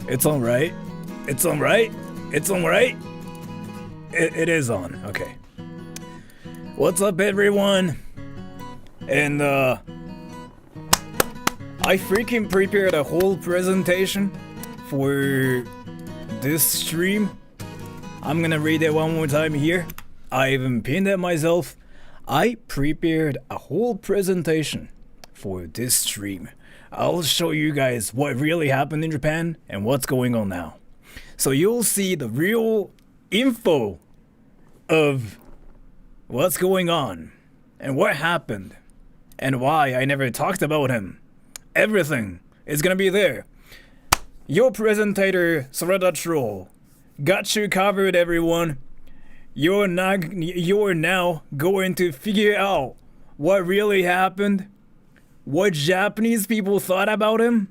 It's on, right? It's on, right? It's on, right? It is on. Okay. What's up, everyone? And I freaking prepared a whole presentation for this stream. I'm gonna read it one more time here. I even pinned it myself. I prepared a whole presentation for this stream. I'll show you guys what really happened in Japan and what's going on now. So you'll see the real info of what's going on and what happened and why I never talked about him. Everything is gonna be there. Your presentator, Sora Troll, got you covered, everyone. You're now going to figure out what really happened, what Japanese people thought about him,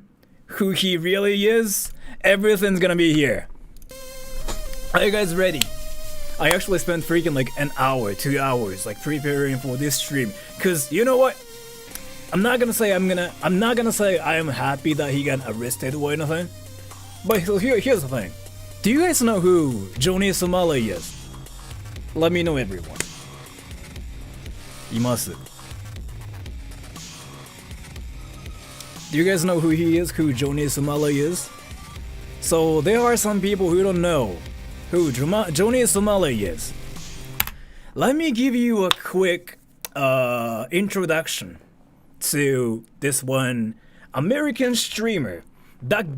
who he really is. Everything's gonna be here. Are you guys ready? I actually spent freaking like an hour, 2 hours, like preparing for this stream. Cause you know what? I'm not gonna say I am happy that he got arrested or anything. But here's the thing. Do you guys know who Johnny Somali is? Let me know, everyone. You must. Do you guys know who he is? Who Johnny Somali is? So there are some people who don't know who Johnny Somali is. Let me give you a quick introduction to this one American streamer that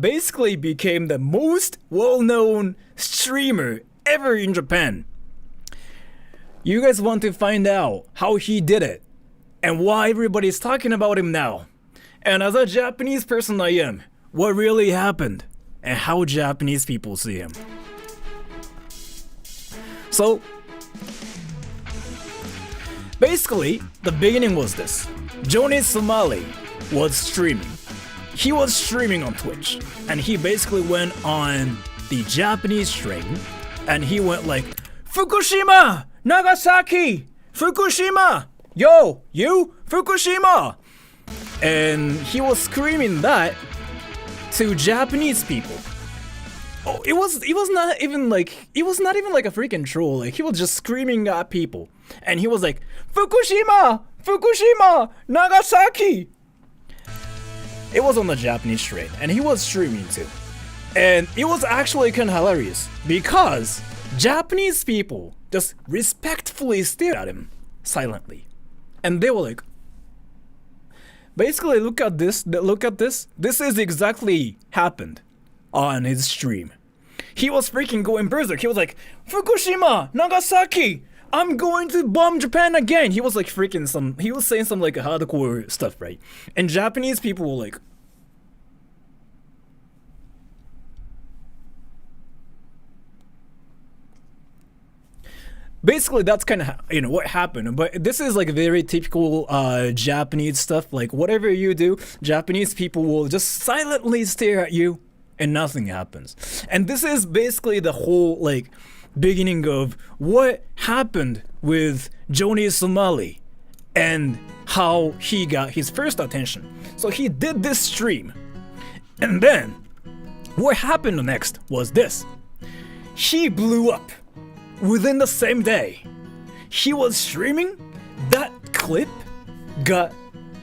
basically became the most well-known streamer ever in Japan. You guys want to find out how he did it and why everybody's talking about him now. And as a Japanese person I am, what really happened and how Japanese people see him. So, basically, the beginning was this. Johnny Somali was streaming. He was streaming on Twitch, and he basically went on the Japanese train, and he went like, Fukushima! Nagasaki! Fukushima! Yo! You! Fukushima! And he was screaming that to Japanese people. Oh, it was not even like a freaking troll. Like, he was just screaming at people, and he was like, Fukushima! Fukushima! Nagasaki! It was on the Japanese train, and he was streaming too. And it was actually kind of hilarious because Japanese people just respectfully stared at him silently. And they were like, basically, look at this. This is exactly happened on his stream. He was freaking going berserk. He was like, Fukushima, Nagasaki, I'm going to bomb Japan again. He was like he was saying some like hardcore stuff, right? And Japanese people were like, basically, that's kind of, what happened. But this is like very typical Japanese stuff. Like, whatever you do, Japanese people will just silently stare at you and nothing happens. And this is basically the whole like beginning of what happened with Johnny Somali and how he got his first attention. So he did this stream, and then what happened next was this. He blew up within the same day. He was streaming, that clip got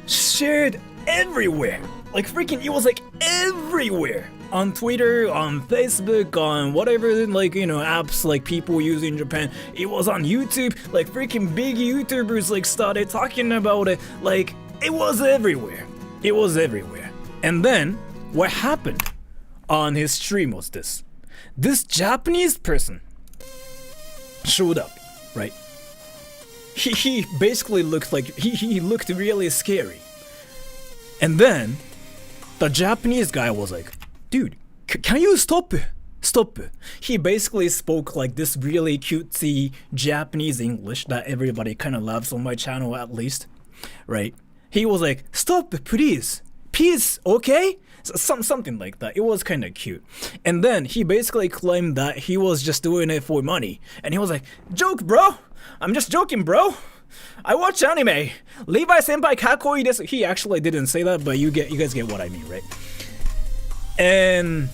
shared everywhere. Like freaking, it was like everywhere. On Twitter, on Facebook, on whatever, like, apps like people use in Japan. It was on YouTube, like freaking big YouTubers like started talking about it. Like, it was everywhere. It was everywhere. And then, what happened on his stream was this. This Japanese person showed up, right? He basically looked like, he looked really scary. And then, the Japanese guy was like, dude, can you stop? Stop. He basically spoke like this really cutesy Japanese English that everybody kind of loves on my channel, at least, right? He was like, stop, please, peace, okay? Something like that. It was kind of cute. And then he basically claimed that he was just doing it for money. And he was like, joke, bro. I'm just joking, bro. I watch anime. Levi senpai kakoi desu. He actually didn't say that, but you guys get what I mean, right? And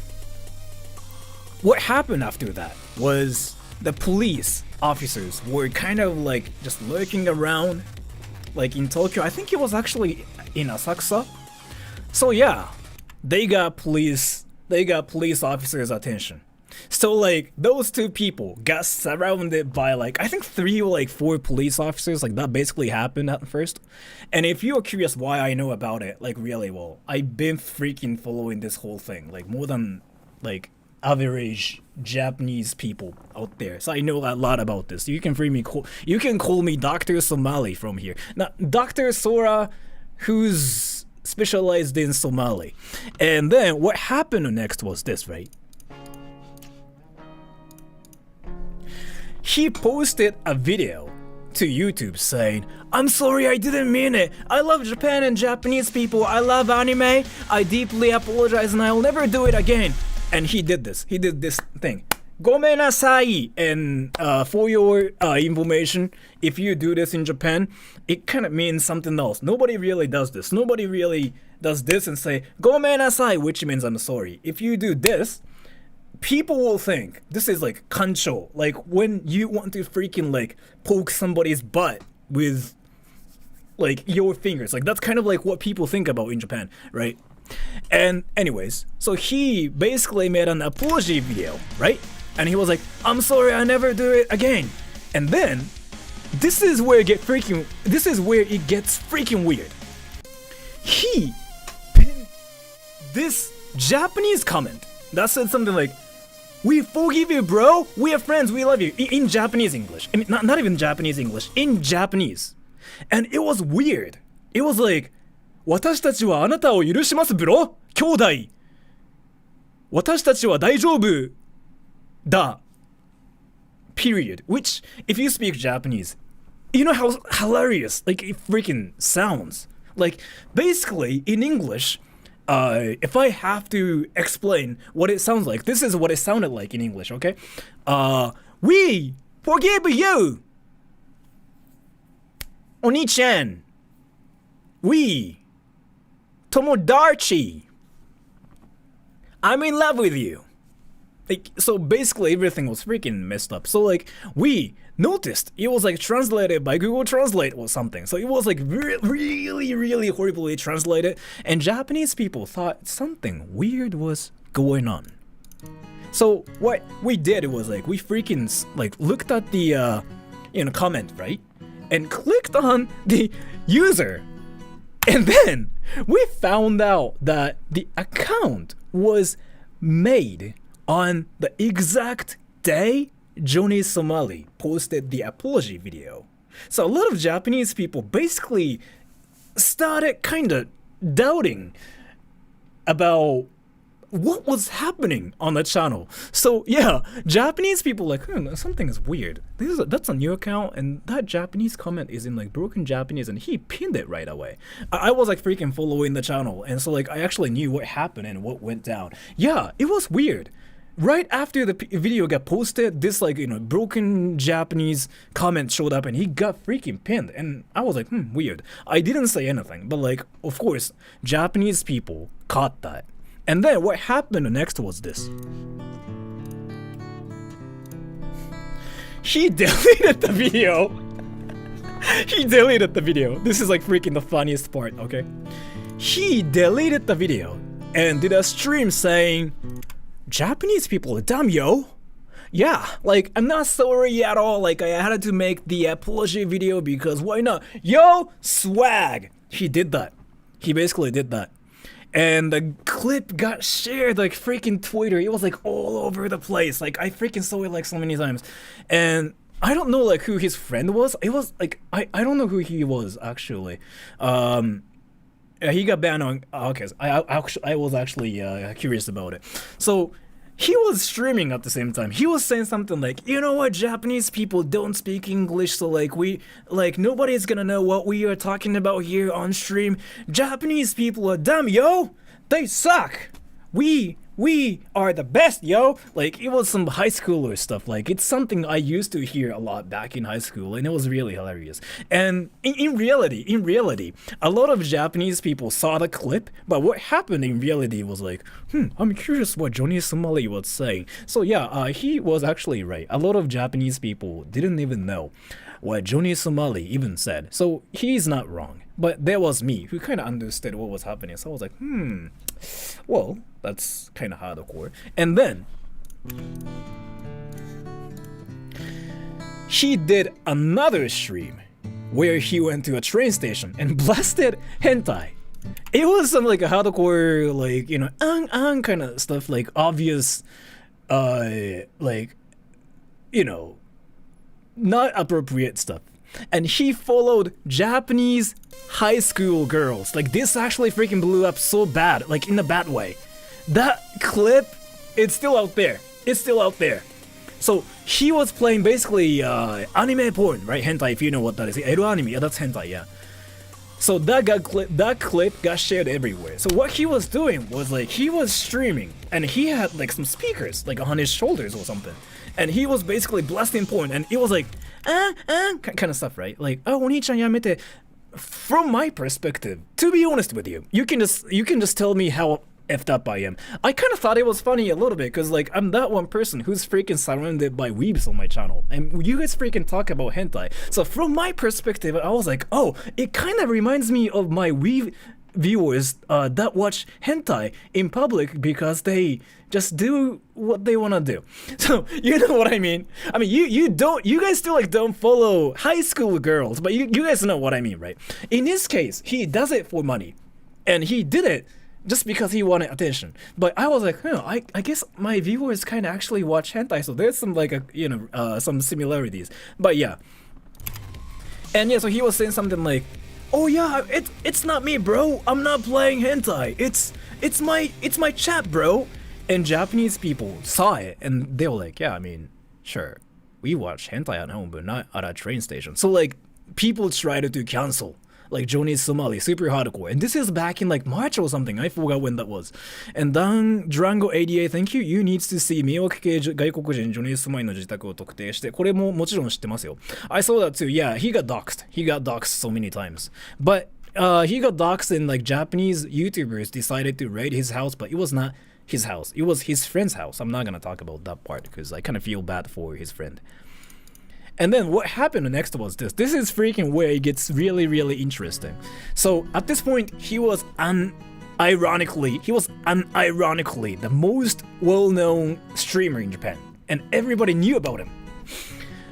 what happened after that was the police officers were kind of like just lurking around, like in Tokyo. I think it was actually in Asakusa. So yeah, they got police officers' attention. So like those two people got surrounded by like I think 3 or like 4 police officers. Like that basically happened at first. And if you're curious why I know about it, like really well, I've been freaking following this whole thing like more than like average Japanese people out there. So I know a lot about this. You can call me Dr. Somali from here. Now Dr. Sora, who's specialized in Somali. And then what happened next was this, right? He posted a video to YouTube saying, "I'm sorry, I didn't mean it. I love Japan and Japanese people. I love anime. I deeply apologize and I'll never do it again." And he did this thing. Gomenasai. And for your information, if you do this in Japan, it kind of means something else. Nobody really does this. Nobody really does this and say, Gomenasai, which means I'm sorry. If you do this, people will think this is like kancho, like when you want to freaking like poke somebody's butt with like your fingers. Like that's kind of like what people think about in Japan, right? And anyways, so he basically made an apology video, right? And he was like, "I'm sorry, I never do it again." And then this is where it gets freaking weird. He pinned this Japanese comment that said something like, "We forgive you, bro. We are friends. We love you." In Japanese English. I mean, not even Japanese English. In Japanese. And it was weird. It was like, 私たちはあなたを許しますブロ兄弟私たちは大丈夫だ period. Which, if you speak Japanese, you know how hilarious like it freaking sounds. Like, basically, in English, if I have to explain what it sounds like, this is what it sounded like in English, okay? We forgive you, Oni-chan. We Tomodachi. I'm in love with you. Like, so basically everything was freaking messed up. So like we noticed it was like translated by Google Translate or something. So it was like really horribly translated, and Japanese people thought something weird was going on. So what we did was like we freaking like looked at the comment, right? And clicked on the user. And then we found out that the account was made on the exact day Johnny Somali posted the apology video. So a lot of Japanese people basically started kind of doubting about what was happening on the channel. So yeah, Japanese people like, something is weird. That's a new account, and that Japanese comment is in like broken Japanese, and he pinned it right away. I was like freaking following the channel, and so like I actually knew what happened and what went down. Yeah, it was weird. Right after the video got posted, this like broken Japanese comment showed up, and he got freaking pinned, and I was like, weird. I didn't say anything, but like of course Japanese people caught that. And then what happened next was this. He deleted the video. He deleted the video. This is like freaking the funniest part, okay? He deleted the video and did a stream saying, "Japanese people are dumb, yo. Yeah, like I'm not sorry at all. Like I had to make the apology video because why not? Yo, swag." He did that. He basically did that. And the clip got shared like freaking Twitter. It was like all over the place. Like I freaking saw it like so many times. And I don't know like who his friend was. It was like I don't know who he was actually. He got banned on. Okay, I was actually curious about it. So he was streaming at the same time. He was saying something like, "You know what, Japanese people don't speak English, so like nobody's gonna know what we are talking about here on stream. Japanese people are dumb, yo. They suck. We we are the best, yo. Like, it was some high schooler stuff. Like, it's something I used to hear a lot back in high school, and it was really hilarious. And in reality, a lot of Japanese people saw the clip, but what happened in reality was like, I'm curious what Johnny Somali was saying. So yeah, he was actually right. A lot of Japanese people didn't even know what Johnny Somali even said. So he's not wrong. But there was me who kind of understood what was happening. So I was like, well, that's kind of hardcore. And then he did another stream where he went to a train station and blasted hentai. It was some like a hardcore, like, you know, kind of stuff, like obvious, like, you know, not appropriate stuff. And he followed Japanese high school girls. Like, this actually freaking blew up so bad, like in a bad way. That clip, it's still out there. It's still out there. So he was playing basically anime porn, right? Hentai, if you know what that is. Ero anime, yeah, that's hentai, yeah. So that clip got shared everywhere. So what he was doing was like, he was streaming and he had like some speakers like on his shoulders or something. And he was basically blasting porn, and it was like, kind of stuff, right? Like, oh, oni-chan yamete. From my perspective, to be honest with you, you can just tell me how effed up I am. I kind of thought it was funny a little bit, because like, I'm that one person who's freaking surrounded by weebs on my channel, and you guys freaking talk about hentai. So from my perspective, I was like, oh, it kind of reminds me of my weeb viewers that watch hentai in public because they just do what they want to do. So you know what I mean? I mean, you guys still like don't follow high school girls, but you guys know what I mean, right? In this case, he does it for money, and he did it just because he wanted attention. But I was like, I guess my viewers kind of actually watch hentai, so there's some like some similarities. But yeah, and yeah, so he was saying something like, oh yeah, it's not me, bro. I'm not playing hentai. It's my chat, bro. And Japanese people saw it, and they were like, yeah, I mean, sure, we watch hentai at home, but not at a train station. So like, people tried to cancel like Johnny Somali, super hardcore. And this is back in like March or something. I forgot when that was. And then Drango88, thank you. You needs to see 迷惑系外国人ジョニー・ソマリの自宅を特定して、これももちろん知ってますよ。I saw that too. Yeah, he got doxxed. He got doxxed so many times. But he got doxxed, and like Japanese YouTubers decided to raid his house, but it was not his house. It was his friend's house. I'm not gonna talk about that part because I kind of feel bad for his friend. And then what happened next was this. This is freaking where it gets really, really interesting. So at this point, he was unironically the most well-known streamer in Japan, and everybody knew about him.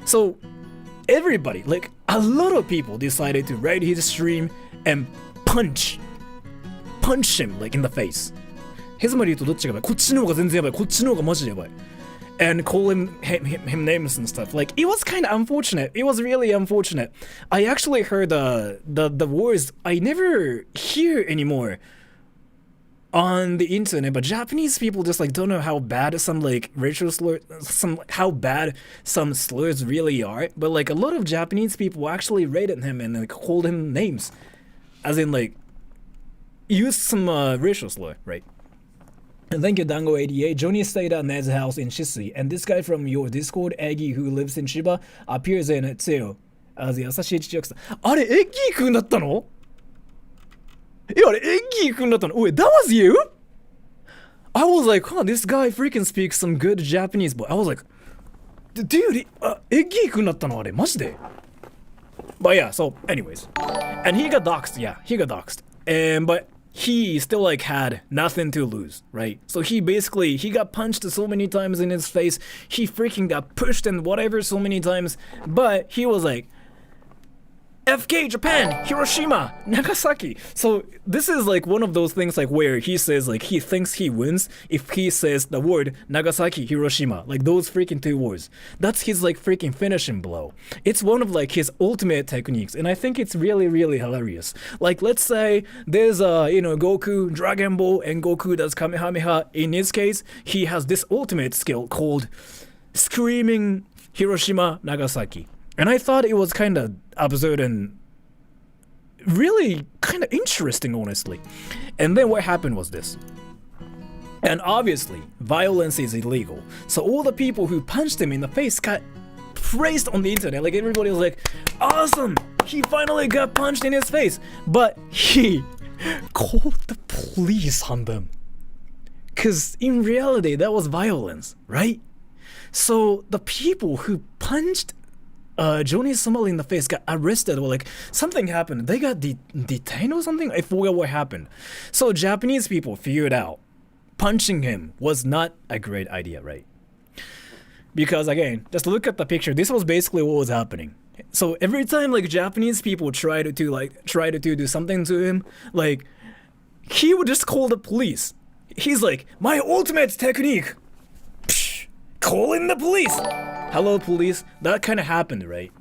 So everybody, like a lot of people, decided to raid his stream and punch him like in the face. ヘズマリ言うとどっちがやばい？こっちの方が全然やばい。こっちの方がマジでやばい。And call him names and stuff. Like, it was kind of unfortunate. It was really unfortunate. I actually heard the words I never hear anymore on the internet, but Japanese people just like don't know how bad some like racial slurs, how bad some slurs really are. But like a lot of Japanese people actually rated him and like called him names, as in like used some racial slur, right? And thank you, Dango88. Johnny stayed at Ned's house in Shisui, and this guy from your Discord, Eggy, who lives in Shiba, appears in it too. As the Asashi Chichioku. あれ、エッギーくんだったの？あれ、エッギーくんだったの？ Wait, that was you? I was like, huh, this guy freaking speaks some good Japanese, but I was like, dude, エッギーくんだったの？あれ、マジで？ But yeah, so anyways. And he got doxxed, yeah, he got doxxed. But he still like had nothing to lose, right? So he got punched so many times in his face. He freaking got pushed and whatever so many times. But he was like, FK Japan, Hiroshima, Nagasaki. So this is like one of those things like where he says like he thinks he wins if he says the word Nagasaki, Hiroshima, like those freaking two words. That's his like freaking finishing blow. It's one of like his ultimate techniques, and I think it's really, really hilarious. Like, let's say there's Goku, Dragon Ball, and Goku does Kamehameha. In his case, he has this ultimate skill called Screaming Hiroshima, Nagasaki. And I thought it was kind of absurd and really kind of interesting, honestly. And then what happened was this. And obviously, violence is illegal. So all the people who punched him in the face got praised on the internet. Like everybody was like, awesome! He finally got punched in his face. But he called the police on them. Cause in reality, that was violence, right? So the people who punched Johnny Somali in the face got arrested, or like something happened. They got detained or something. I forgot what happened. So Japanese people figured out punching him was not a great idea, right? Because again, just look at the picture. This was basically what was happening. So every time like Japanese people try to do something to him, like he would just call the police. He's like, my ultimate technique. Psh, call in the police. Hello, police. That kind of happened, right?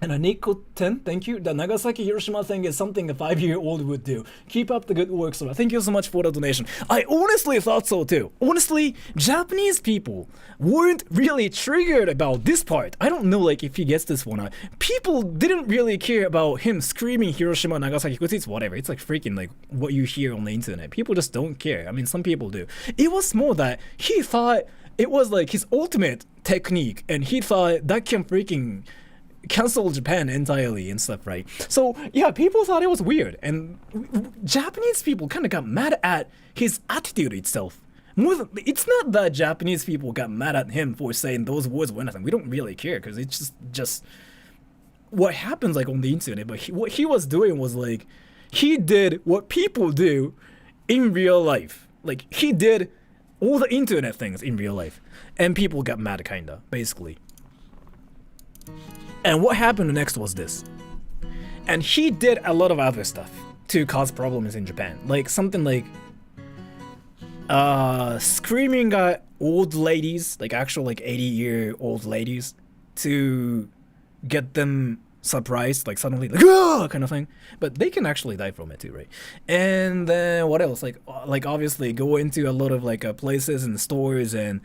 And Nico 10, thank you. The Nagasaki Hiroshima thing is something a 5-year-old would do. Keep up the good work, Sora. Thank you so much for the donation. I honestly thought so too. Honestly, Japanese people weren't really triggered about this part. I don't know like if he gets this one. People didn't really care about him screaming Hiroshima, Nagasaki, because it's whatever. It's like freaking like what you hear on the internet. People just don't care. I mean, some people do. It was more that he thought it was like his ultimate technique, and he thought that can freaking cancel Japan entirely and stuff, right? So yeah, people thought it was weird, and Japanese people kind of got mad at his attitude itself. More than, it's not that Japanese people got mad at him for saying those words or anything. We don't really care because it's just what happens like on the internet. But what he was doing was like he did what people do in real life. Like he did all the internet things in real life, and people got mad, kinda, basically. And what happened next was this. And he did a lot of other stuff to cause problems in Japan. Like something like screaming at old ladies, like actual like 80-year-old ladies, to get them surprised, like suddenly like ah! Kind of thing. But they can actually die from it too, right? And then what else? Like obviously go into a lot of like places and stores and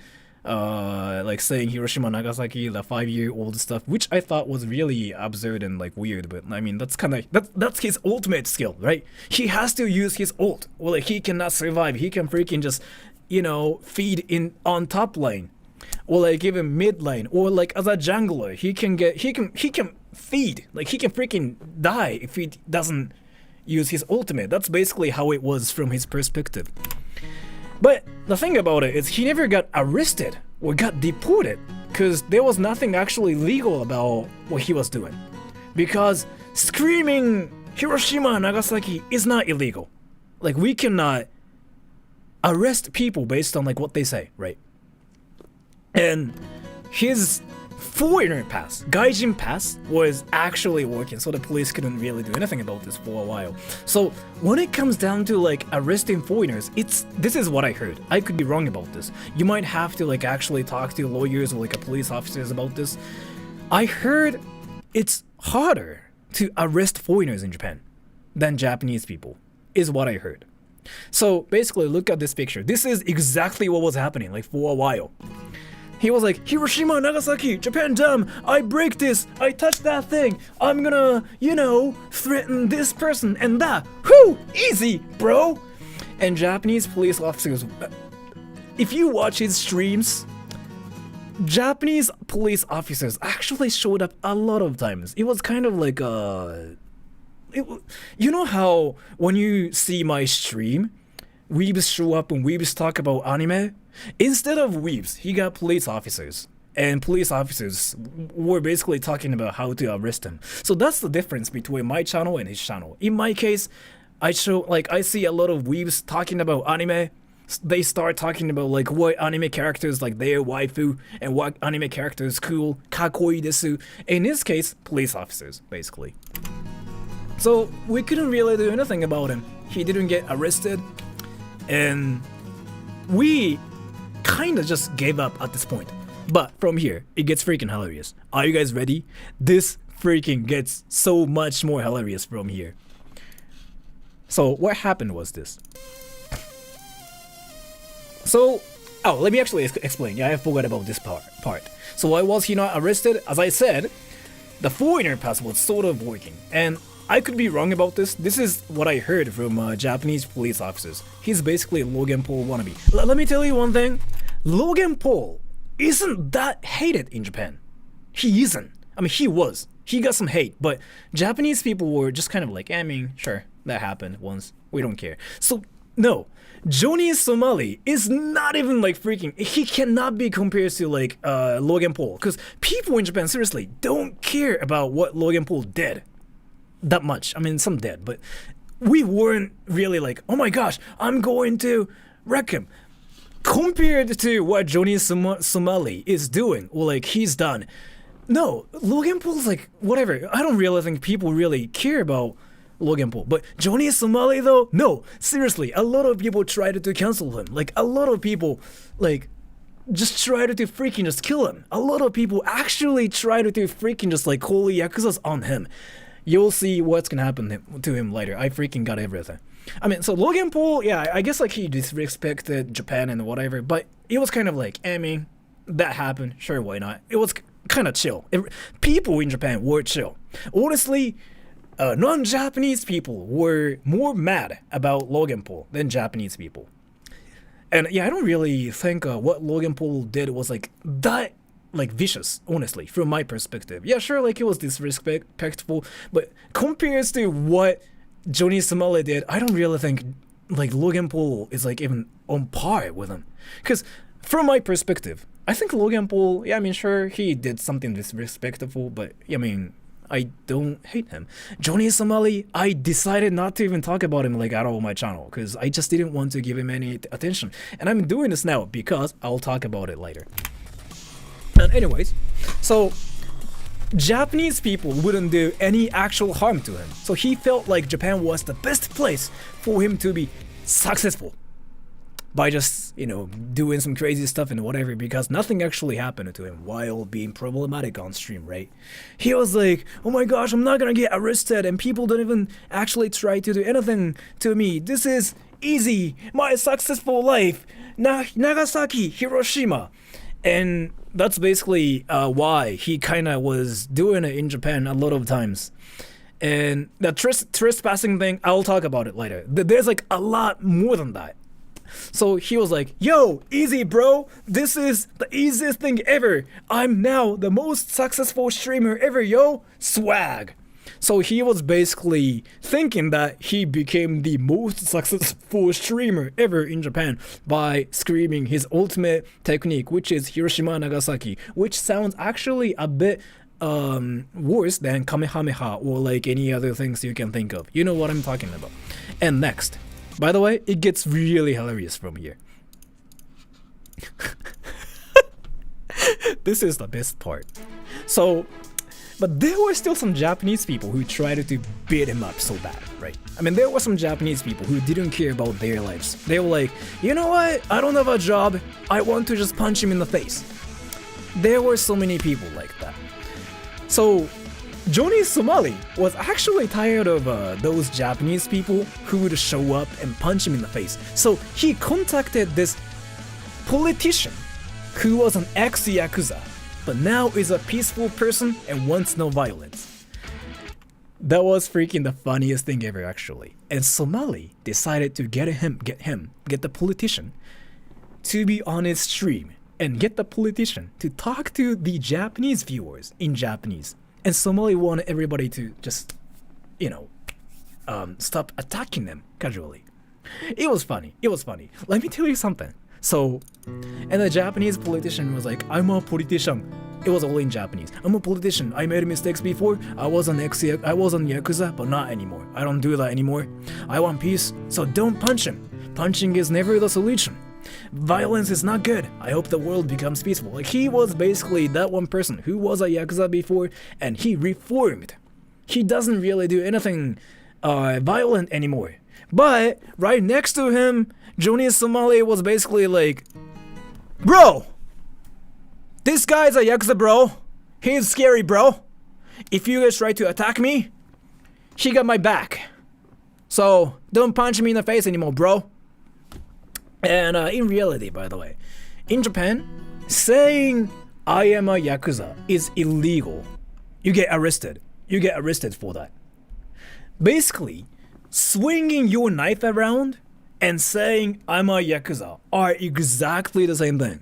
like saying Hiroshima, Nagasaki, the 5-year-old stuff, which I thought was really absurd and like weird. But I mean, that's kind of that's his ultimate skill, right? He has to use his ult, or like he cannot survive. He can freaking just, you know, feed in on top lane, or like even mid lane, or like as a jungler, he can feed. Like he can freaking die if he doesn't use his ultimate. That's basically how it was from his perspective. But the thing about it is he never got arrested or got deported because there was nothing actually legal about what he was doing. Because screaming Hiroshima, Nagasaki is not illegal. Like we cannot arrest people based on like what they say, right? And his foreigner pass, Gaijin pass, was actually working, so the police couldn't really do anything about this for a while. So when it comes down to like arresting foreigners, this is what I heard. I could be wrong about this. You might have to like actually talk to lawyers or like police officers about this. I heard it's harder to arrest foreigners in Japan than Japanese people, is what I heard. So basically look at this picture. This is exactly what was happening like for a while. He was like, Hiroshima, Nagasaki, Japan dumb, I break this, I touch that thing, I'm gonna, you know, threaten this person and that. Whew, easy, bro. And Japanese police officers, if you watch his streams, Japanese police officers actually showed up a lot of times. It was kind of like, you know how when you see my stream, weebs show up and weebs talk about anime? Instead of weebs, he got police officers. And police officers were basically talking about how to arrest him. So that's the difference between my channel and his channel. In my case, I see a lot of weebs talking about anime. They start talking about like what anime characters like their waifu and what anime characters cool, kakoi desu. In this case, police officers, basically. So we couldn't really do anything about him. He didn't get arrested. And we kinda just gave up at this point. But from here, it gets freaking hilarious. Are you guys ready? This freaking gets so much more hilarious from here. So what happened was this. So, let me actually explain. Yeah, I forgot about this part. So why was he not arrested? As I said, the foreigner pass was sort of working. And I could be wrong about this. This is what I heard from Japanese police officers. He's basically a Logan Paul wannabe. Let me tell you one thing. Logan Paul isn't that hated in Japan. He isn't. I mean, he was. He got some hate, but Japanese people were just kind of like, I mean, sure, that happened once. We don't care. So, no. Johnny Somali is not even like freaking, he cannot be compared to like Logan Paul, because people in Japan seriously don't care about what Logan Paul did that much. I mean, some did, but we weren't really like, oh my gosh, I'm going to wreck him. Compared to what Johnny Somali is doing, or like he's done, no, Logan Paul's like, whatever. I don't really think people really care about Logan Paul. But Johnny Somali though, no, seriously, a lot of people tried to cancel him. Like, a lot of people, like, just tried to freaking just kill him. A lot of people actually tried to freaking just like call Yakuza's on him. You'll see what's gonna happen to him later. I freaking got everything. I mean, so Logan Paul, yeah, I guess like he disrespected Japan and whatever, but it was kind of like, I mean, that happened, sure, why not? It was kind of chill. People in Japan were chill. Honestly, non-Japanese people were more mad about Logan Paul than Japanese people. And yeah, I don't really think what Logan Paul did was like that like vicious, honestly, from my perspective. Yeah, sure, like it was disrespectful, but compared to what Johnny Somali did, I don't really think like Logan Paul is like even on par with him. Because from my perspective, I think Logan Paul, yeah, I mean, sure, he did something disrespectful, but I mean, I don't hate him. Johnny Somali, I decided not to even talk about him like at all on my channel because I just didn't want to give him any attention. And I'm doing this now because I'll talk about it later. And anyways, so Japanese people wouldn't do any actual harm to him. So he felt like Japan was the best place for him to be successful by just, you know, doing some crazy stuff and whatever, because nothing actually happened to him while being problematic on stream, right? He was like, oh my gosh, I'm not gonna get arrested, and people don't even actually try to do anything to me. This is easy, my successful life, Nagasaki, Hiroshima. And that's basically why he kind of was doing it in Japan a lot of times. And the trespassing thing, I'll talk about it later. There's like a lot more than that. So he was like, yo, easy bro, this is the easiest thing ever. I'm now the most successful streamer ever, yo, swag. So he was basically thinking that he became the most successful streamer ever in Japan by screaming his ultimate technique, which is Hiroshima Nagasaki, which sounds actually a bit worse than Kamehameha or like any other things you can think of. You know what I'm talking about. And next, by the way, it gets really hilarious from here. This is the best part. So, but there were still some Japanese people who tried to beat him up so bad, right? I mean, there were some Japanese people who didn't care about their lives. They were like, you know what? I don't have a job. I want to just punch him in the face. There were so many people like that. So, Johnny Somali was actually tired of those Japanese people who would show up and punch him in the face. So he contacted this politician who was an ex-Yakuza, but now is a peaceful person and wants no violence. That was freaking the funniest thing ever, actually. And Somali decided to get the politician to be on his stream and get the politician to talk to the Japanese viewers in Japanese. And Somali wanted everybody to just, you know, stop attacking them casually. It was funny. It was funny. Let me tell you something. So, and the Japanese politician was like, I'm a politician. It was all in Japanese. I'm a politician. I made mistakes before. I was on Yakuza, but not anymore. I don't do that anymore. I want peace, so don't punch him. Punching is never the solution. Violence is not good. I hope the world becomes peaceful. Like, he was basically that one person who was a Yakuza before, and he reformed. He doesn't really do anything violent anymore. But right next to him, Johnny Somali was basically like, bro, this guy's a Yakuza, bro. He's scary, bro. If you guys try to attack me, he got my back. So don't punch me in the face anymore, bro. And in reality, by the way, in Japan, saying I am a Yakuza is illegal. You get arrested. You get arrested for that. Basically, swinging your knife around and saying I'm a Yakuza are exactly the same thing,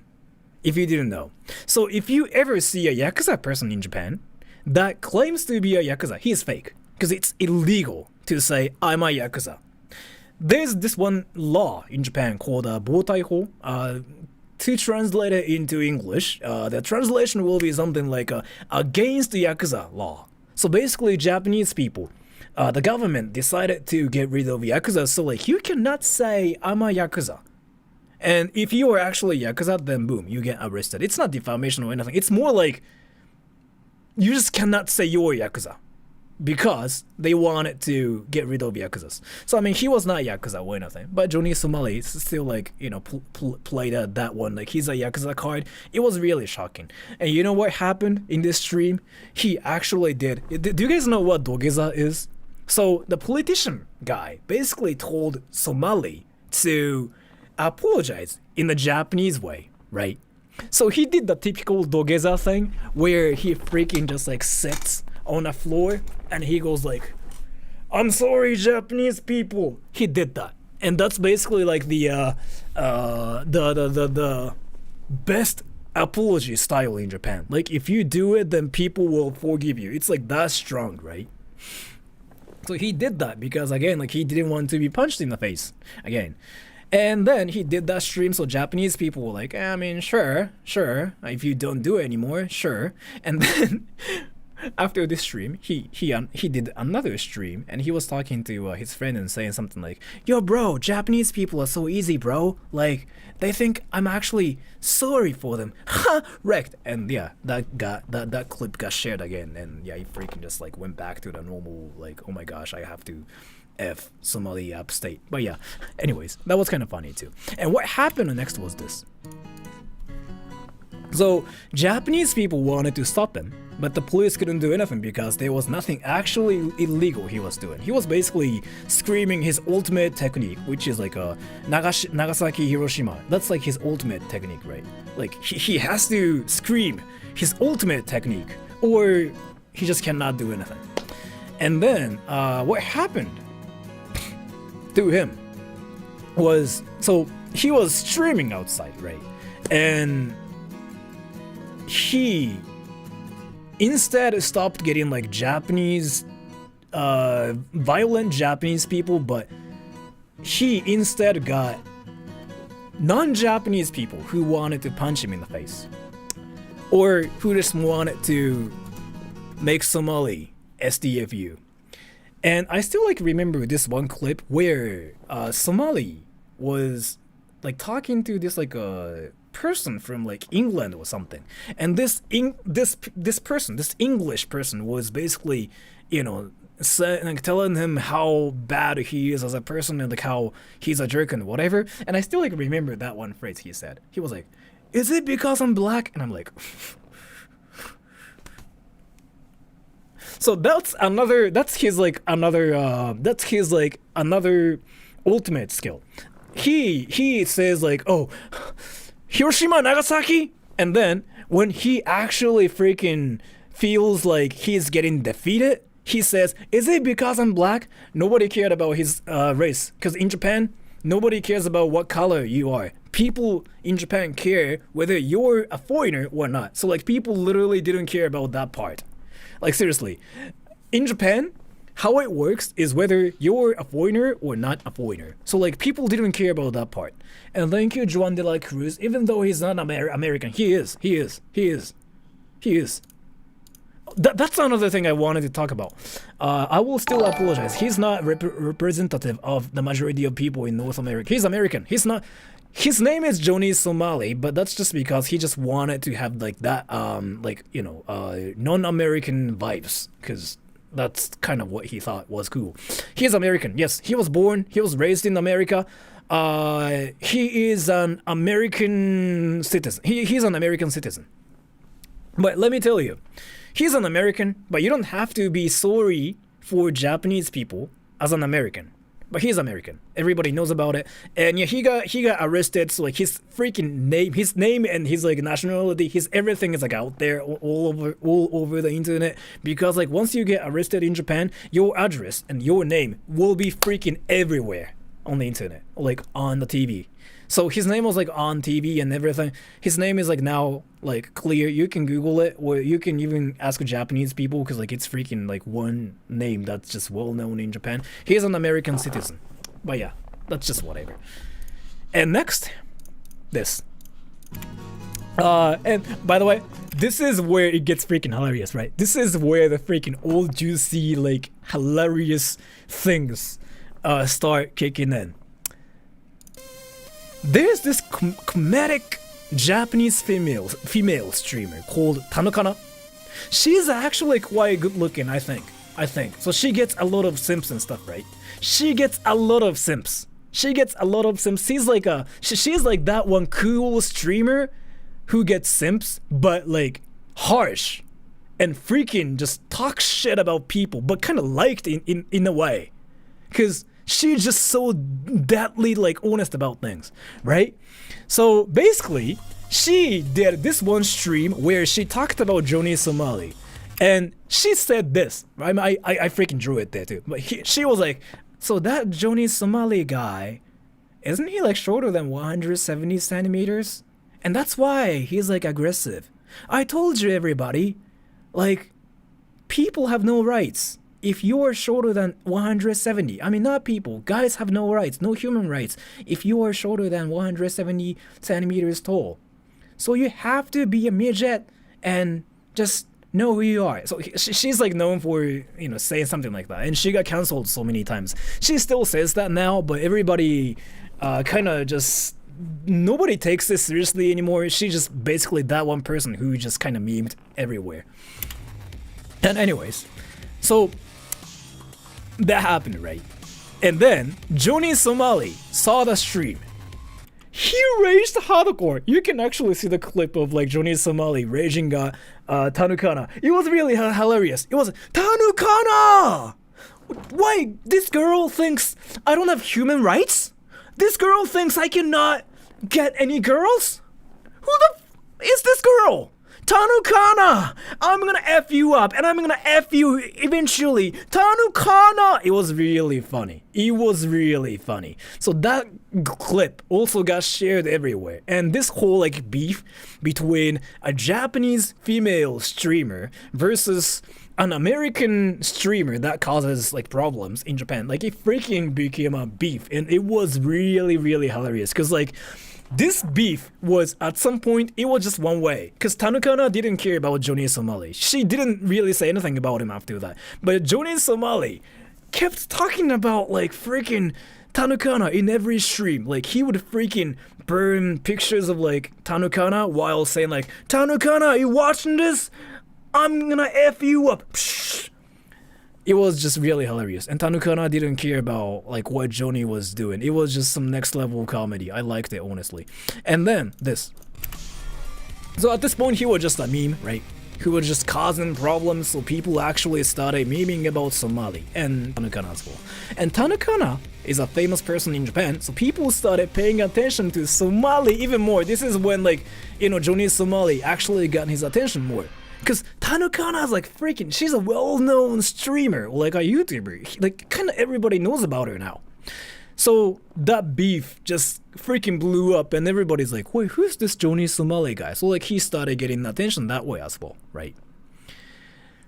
if you didn't know. So if you ever see a Yakuza person in Japan that claims to be a Yakuza, he is fake. Because it's illegal to say I'm a Yakuza. There's this one law in Japan called 暴対法. To translate it into English, the translation will be something like against the Yakuza law. So basically, Japanese people, the government decided to get rid of Yakuza, so like you cannot say I'm a Yakuza. And if you are actually a Yakuza, then boom, you get arrested. It's not defamation or anything. It's more like you just cannot say you're a Yakuza. Because they wanted to get rid of Yakuzas. So I mean, he was not Yakuza or anything, but Johnny Somali still like, you know, played that one, like he's a Yakuza card. It was really shocking. And you know what happened in this stream? He actually did. Do you guys know what Dogeza is? So the politician guy basically told Somali to apologize in the Japanese way, right? So he did the typical Dogeza thing where he freaking just like sits on the floor and he goes like, I'm sorry, Japanese people. He did that. And that's basically like the best apology style in Japan. Like if you do it, then people will forgive you. It's like that strong, right? So he did that because again, like he didn't want to be punched in the face again. And then he did that stream, so Japanese people were like, I mean, sure, if you don't do it anymore, sure. And then after this stream, he did another stream, and he was talking to his friend and saying something like, yo, bro, Japanese people are so easy, bro. Like, they think I'm actually sorry for them. Ha! Wrecked. And yeah, that clip got shared again, and yeah, he freaking just like went back to the normal, like, oh my gosh, I have to F Somali app state. But yeah, anyways, that was kind of funny too. And what happened next was this. So Japanese people wanted to stop him, but the police couldn't do anything because there was nothing actually illegal he was doing. He was basically screaming his ultimate technique, which is like a Nagasaki, Hiroshima. That's like his ultimate technique, right? Like he has to scream his ultimate technique or he just cannot do anything. And then what happened to him was, so he was streaming outside, right? And he instead stopped getting like Japanese, violent Japanese people, but he instead got non-Japanese people who wanted to punch him in the face. Or who just wanted to make Somali SDFU. And I still like remember this one clip where Somali was like talking to this like person from like England or something, and this English person was basically, you know, like telling him how bad he is as a person and like how he's a jerk and whatever. And I still like remember that one phrase he said. He was like, "Is it because I'm black?" And I'm like. So that's his ultimate skill. He says like, oh, Hiroshima, Nagasaki, and then when he actually freaking feels like he's getting defeated, he says, is it because I'm black? Nobody cared about his race, because in Japan, nobody cares about what color you are. People in Japan care whether you're a foreigner or not. So like people literally didn't care about that part. Like seriously, in Japan, how it works is whether you're a foreigner or not a foreigner. So like people didn't care about that part. And thank you, Juan de la Cruz. Even though he's not American, he is. That's another thing I wanted to talk about. I will still apologize. He's not representative of the majority of people in North America. He's American. He's not. His name is Johnny Somali, but that's just because he just wanted to have like that, non-American vibes, because that's kind of what he thought was cool. He's American. Yes, he was raised in America. He is an American citizen. He's an American citizen. But let me tell you, he's an American, but you don't have to be sorry for Japanese people as an American. but he's American. Everybody knows about it. And yeah, he got arrested. So like his freaking name and his like nationality, his everything is like out there all over the internet. Because like once you get arrested in Japan, your address and your name will be freaking everywhere on the internet, like on the TV. So his name was like on TV and everything. His name is like now like clear. You can Google it, or you can even ask Japanese people because like it's freaking like one name that's just well known in Japan. He's an American citizen. But yeah, that's just whatever. And next, this. And by the way, this is where it gets freaking hilarious, right? This is where the freaking old juicy like hilarious things start kicking in. There's this comedic Japanese female streamer called Tanukana. She's actually quite good looking, I think. So she gets a lot of simps and stuff, right? She gets a lot of simps. She's like she's like that one cool streamer who gets simps, but like harsh and freaking just talks shit about people, but kind of liked in a way, because she's just so deadly like honest about things, right? So basically, she did this one stream where she talked about Johnny Somali, and she said this. I freaking drew it there too. But she was like, so that Johnny Somali guy, isn't he like shorter than 170 centimeters? And that's why he's like aggressive. I told you, everybody, like people have no rights. If you are shorter than 170, I mean, not people, guys have no rights, no human rights if you are shorter than 170 centimeters tall. So you have to be a midget and just know who you are. So she's like known for, you know, saying something like that. And she got canceled so many times. She still says that now, but everybody kind of just, nobody takes this seriously anymore. She's just basically that one person who just kind of memed everywhere. And anyways, so that happened, right? And then Johnny Somali saw the stream. He raged hardcore. You can actually see the clip of like Johnny Somali raging Tanukana. It was really hilarious. It was Tanukana! Why? This girl thinks I don't have human rights? This girl thinks I cannot get any girls? Who the is this girl? Tanukana! I'm gonna F you up, and I'm gonna F you eventually. Tanukana! It was really funny. So that clip also got shared everywhere. And this whole like beef between a Japanese female streamer versus an American streamer that causes like problems in Japan, like it freaking became a beef. And it was really hilarious, because like this beef was, at some point, it was just one way. Because Tanukana didn't care about Johnny Somali. She didn't really say anything about him after that. But Johnny Somali kept talking about, like, freaking Tanukana in every stream. Like, he would freaking burn pictures of, like, Tanukana while saying, like, Tanukana, you watching this? I'm gonna F you up. Psh. It was just really hilarious. And Tanukana didn't care about like what Johnny was doing. It was just some next level comedy. I liked it, honestly. And then this. So at this point, he was just a meme, right? He was just causing problems, so people actually started memeing about Somali and Tanukana as well. And Tanukana is a famous person in Japan, so people started paying attention to Somali even more. This is when, like, you know, Johnny Somali actually got his attention more. Because Tanukana is like freaking, she's a well-known streamer, like a YouTuber. Like, kind of everybody knows about her now. So that beef just freaking blew up, and everybody's like, wait, who's this Johnny Somali guy? So like he started getting attention that way as well, right?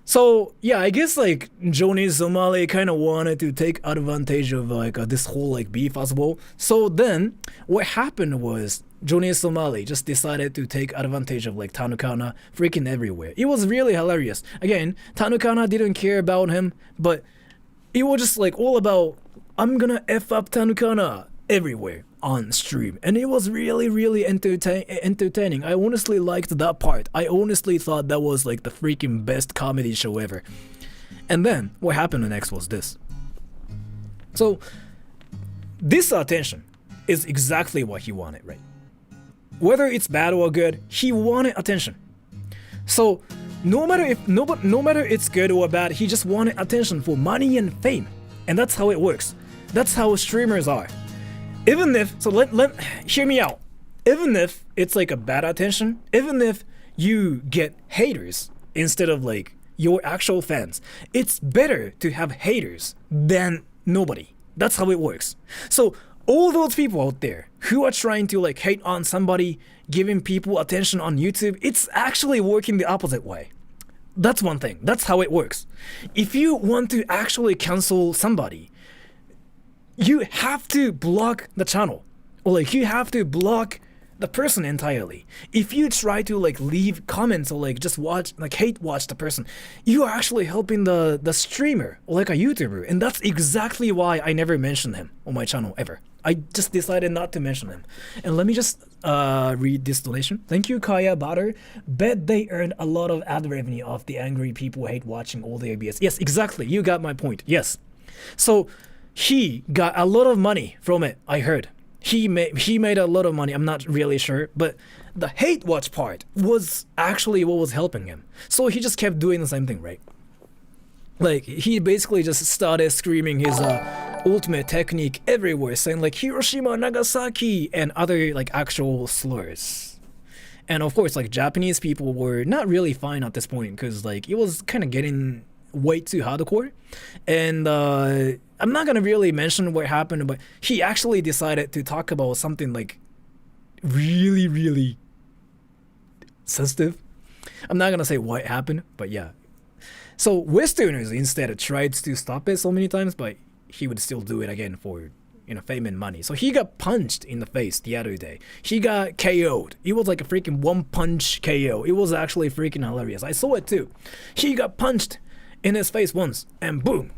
So yeah, I guess like Johnny Somali kind of wanted to take advantage of like this whole like beef as well. So then what happened was Johnny Somali just decided to take advantage of like Tanukana freaking everywhere. It was really hilarious. Again, Tanukana didn't care about him, but it was just like all about, I'm gonna F up Tanukana everywhere on stream. And it was really entertaining. I honestly liked that part. I honestly thought that was like the freaking best comedy show ever. And then what happened next was this. So this attention is exactly what he wanted, right? Whether it's bad or good, he wanted attention. So no matter it's good or bad, he just wanted attention for money and fame. And that's how it works. That's how streamers are. Even if, so let hear me out. Even if it's like a bad attention, even if you get haters instead of like your actual fans, it's better to have haters than nobody. That's how it works. So all those people out there who are trying to like hate on somebody, giving people attention on YouTube, it's actually working the opposite way. That's one thing. That's how it works. If you want to actually cancel somebody, you have to block the channel, or like you have to block the person entirely. If you try to like leave comments or like just watch, like hate watch the person, you are actually helping the streamer or like a YouTuber, and that's exactly why I never mentioned him on my channel ever. I just decided not to mention him. And let me just read this donation. Thank you, Kaya Butter. Bet they earned a lot of ad revenue off the angry people who hate watching all the ABS. Yes, exactly. You got my point. Yes. So he got a lot of money from it, I heard. He made a lot of money. I'm not really sure, but the hate watch part was actually what was helping him. So he just kept doing the same thing, right? Like he basically just started screaming his ultimate technique everywhere, saying like Hiroshima, Nagasaki, and other like actual slurs. And of course, like Japanese people were not really fine at this point because like it was kind of getting way too hardcore. And I'm not gonna really mention what happened, but he actually decided to talk about something like really, really sensitive. I'm not gonna say what happened, but yeah. So Westerners instead tried to stop it so many times, but he would still do it again for, you know, fame and money. So he got punched in the face the other day. He got KO'd. It was like a freaking one punch KO. It was actually freaking hilarious. I saw it too. He got punched in his face once, and boom.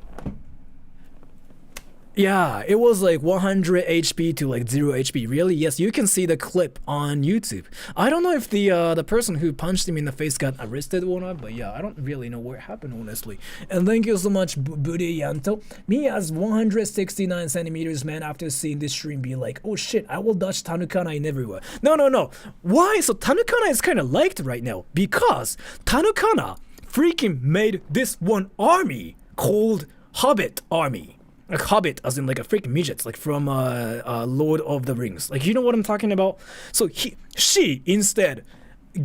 Yeah, it was like 100 HP to like 0 HP. Really? Yes, you can see the clip on YouTube. I don't know if the person who punched him in the face got arrested or not, but yeah, I don't really know what happened, honestly. And thank you so much, Budi Yanto. Me as 169 centimeters man, after seeing this stream, be like, oh shit, I will dodge Tanukana in everywhere. No. Why? So Tanukana is kind of liked right now because Tanukana freaking made this one army called Hobbit Army. Like Hobbit, as in like a freaking midgets, like from Lord of the Rings. Like, you know what I'm talking about? So she instead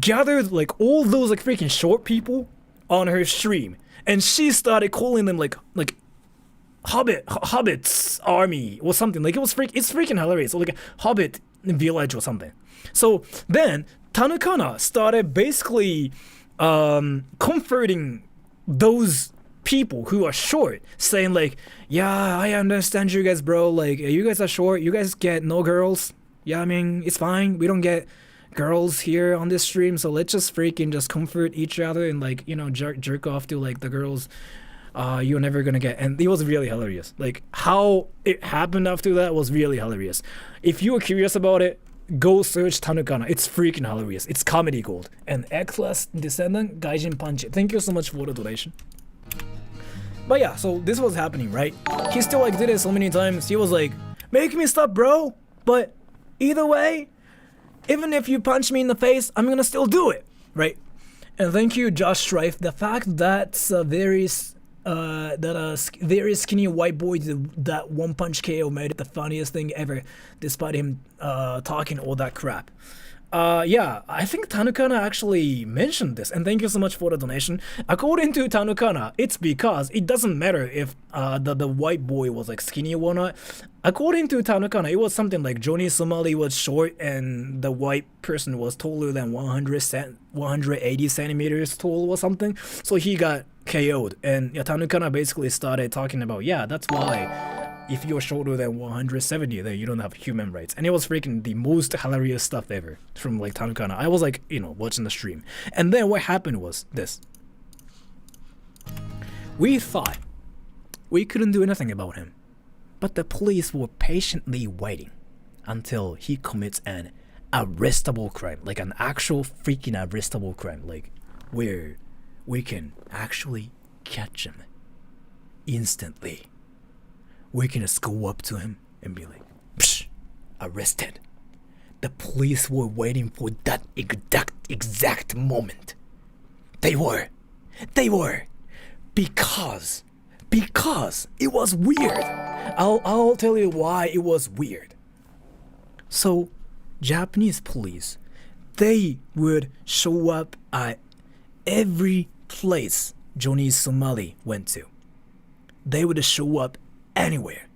gathered like all those like freaking short people on her stream, and she started calling them like Hobbits Army or something. Like it's freaking hilarious. Or like a Hobbit village or something. So then Tanukana started basically comforting those people who are short, saying like, yeah, I understand you guys, bro, like you guys are short, you guys get no girls, yeah, I mean, it's fine, we don't get girls here on this stream, so let's just freaking just comfort each other and like, you know, jerk off to like the girls you're never gonna get. And it was really hilarious. Like how it happened after that was really hilarious. If you are curious about it, go search Tanukana. It's freaking hilarious. It's comedy gold. And X-Class Descendant Gaijin Punch. Thank you so much for the donation. But yeah, so this was happening, right? He still like did it so many times. He was like, make me stop, bro. But either way, even if you punch me in the face, I'm gonna still do it, right? And thank you, Josh Strife. The fact that very skinny white boy did that one punch KO made it the funniest thing ever, despite him talking all that crap. Yeah, I think Tanukana actually mentioned this, and thank you so much for the donation. According to Tanukana, it's because it doesn't matter if the white boy was like skinny or not. According to Tanukana, it was something like Johnny Somali was short and the white person was taller than 180 centimeters tall or something, so he got KO'd. And yeah, Tanukana basically started talking about, yeah, that's why if you're shorter than 170, then you don't have human rights. And it was freaking the most hilarious stuff ever from like Tanukana. I was like, you know, watching the stream. And then what happened was this. We thought we couldn't do anything about him, but the police were patiently waiting until he commits an arrestable crime, like an actual freaking arrestable crime, like where we can actually catch him instantly. We can just go up to him and be like, psh, arrested. The police were waiting for that exact moment. They were. Because Because it was weird. I'll tell you why it was weird. So, Japanese police, they would show up at every place Johnny Somali went to. They would show up anywhere.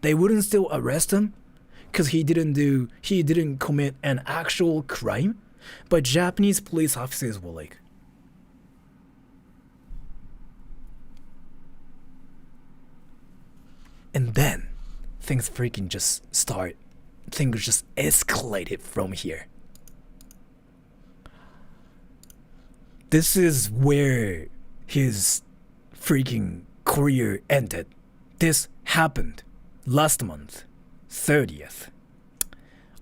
They wouldn't still arrest him because he didn't commit an actual crime, but Japanese police officers were like, and then things freaking just escalated from here. This is where his freaking career ended. This happened last month, 30th.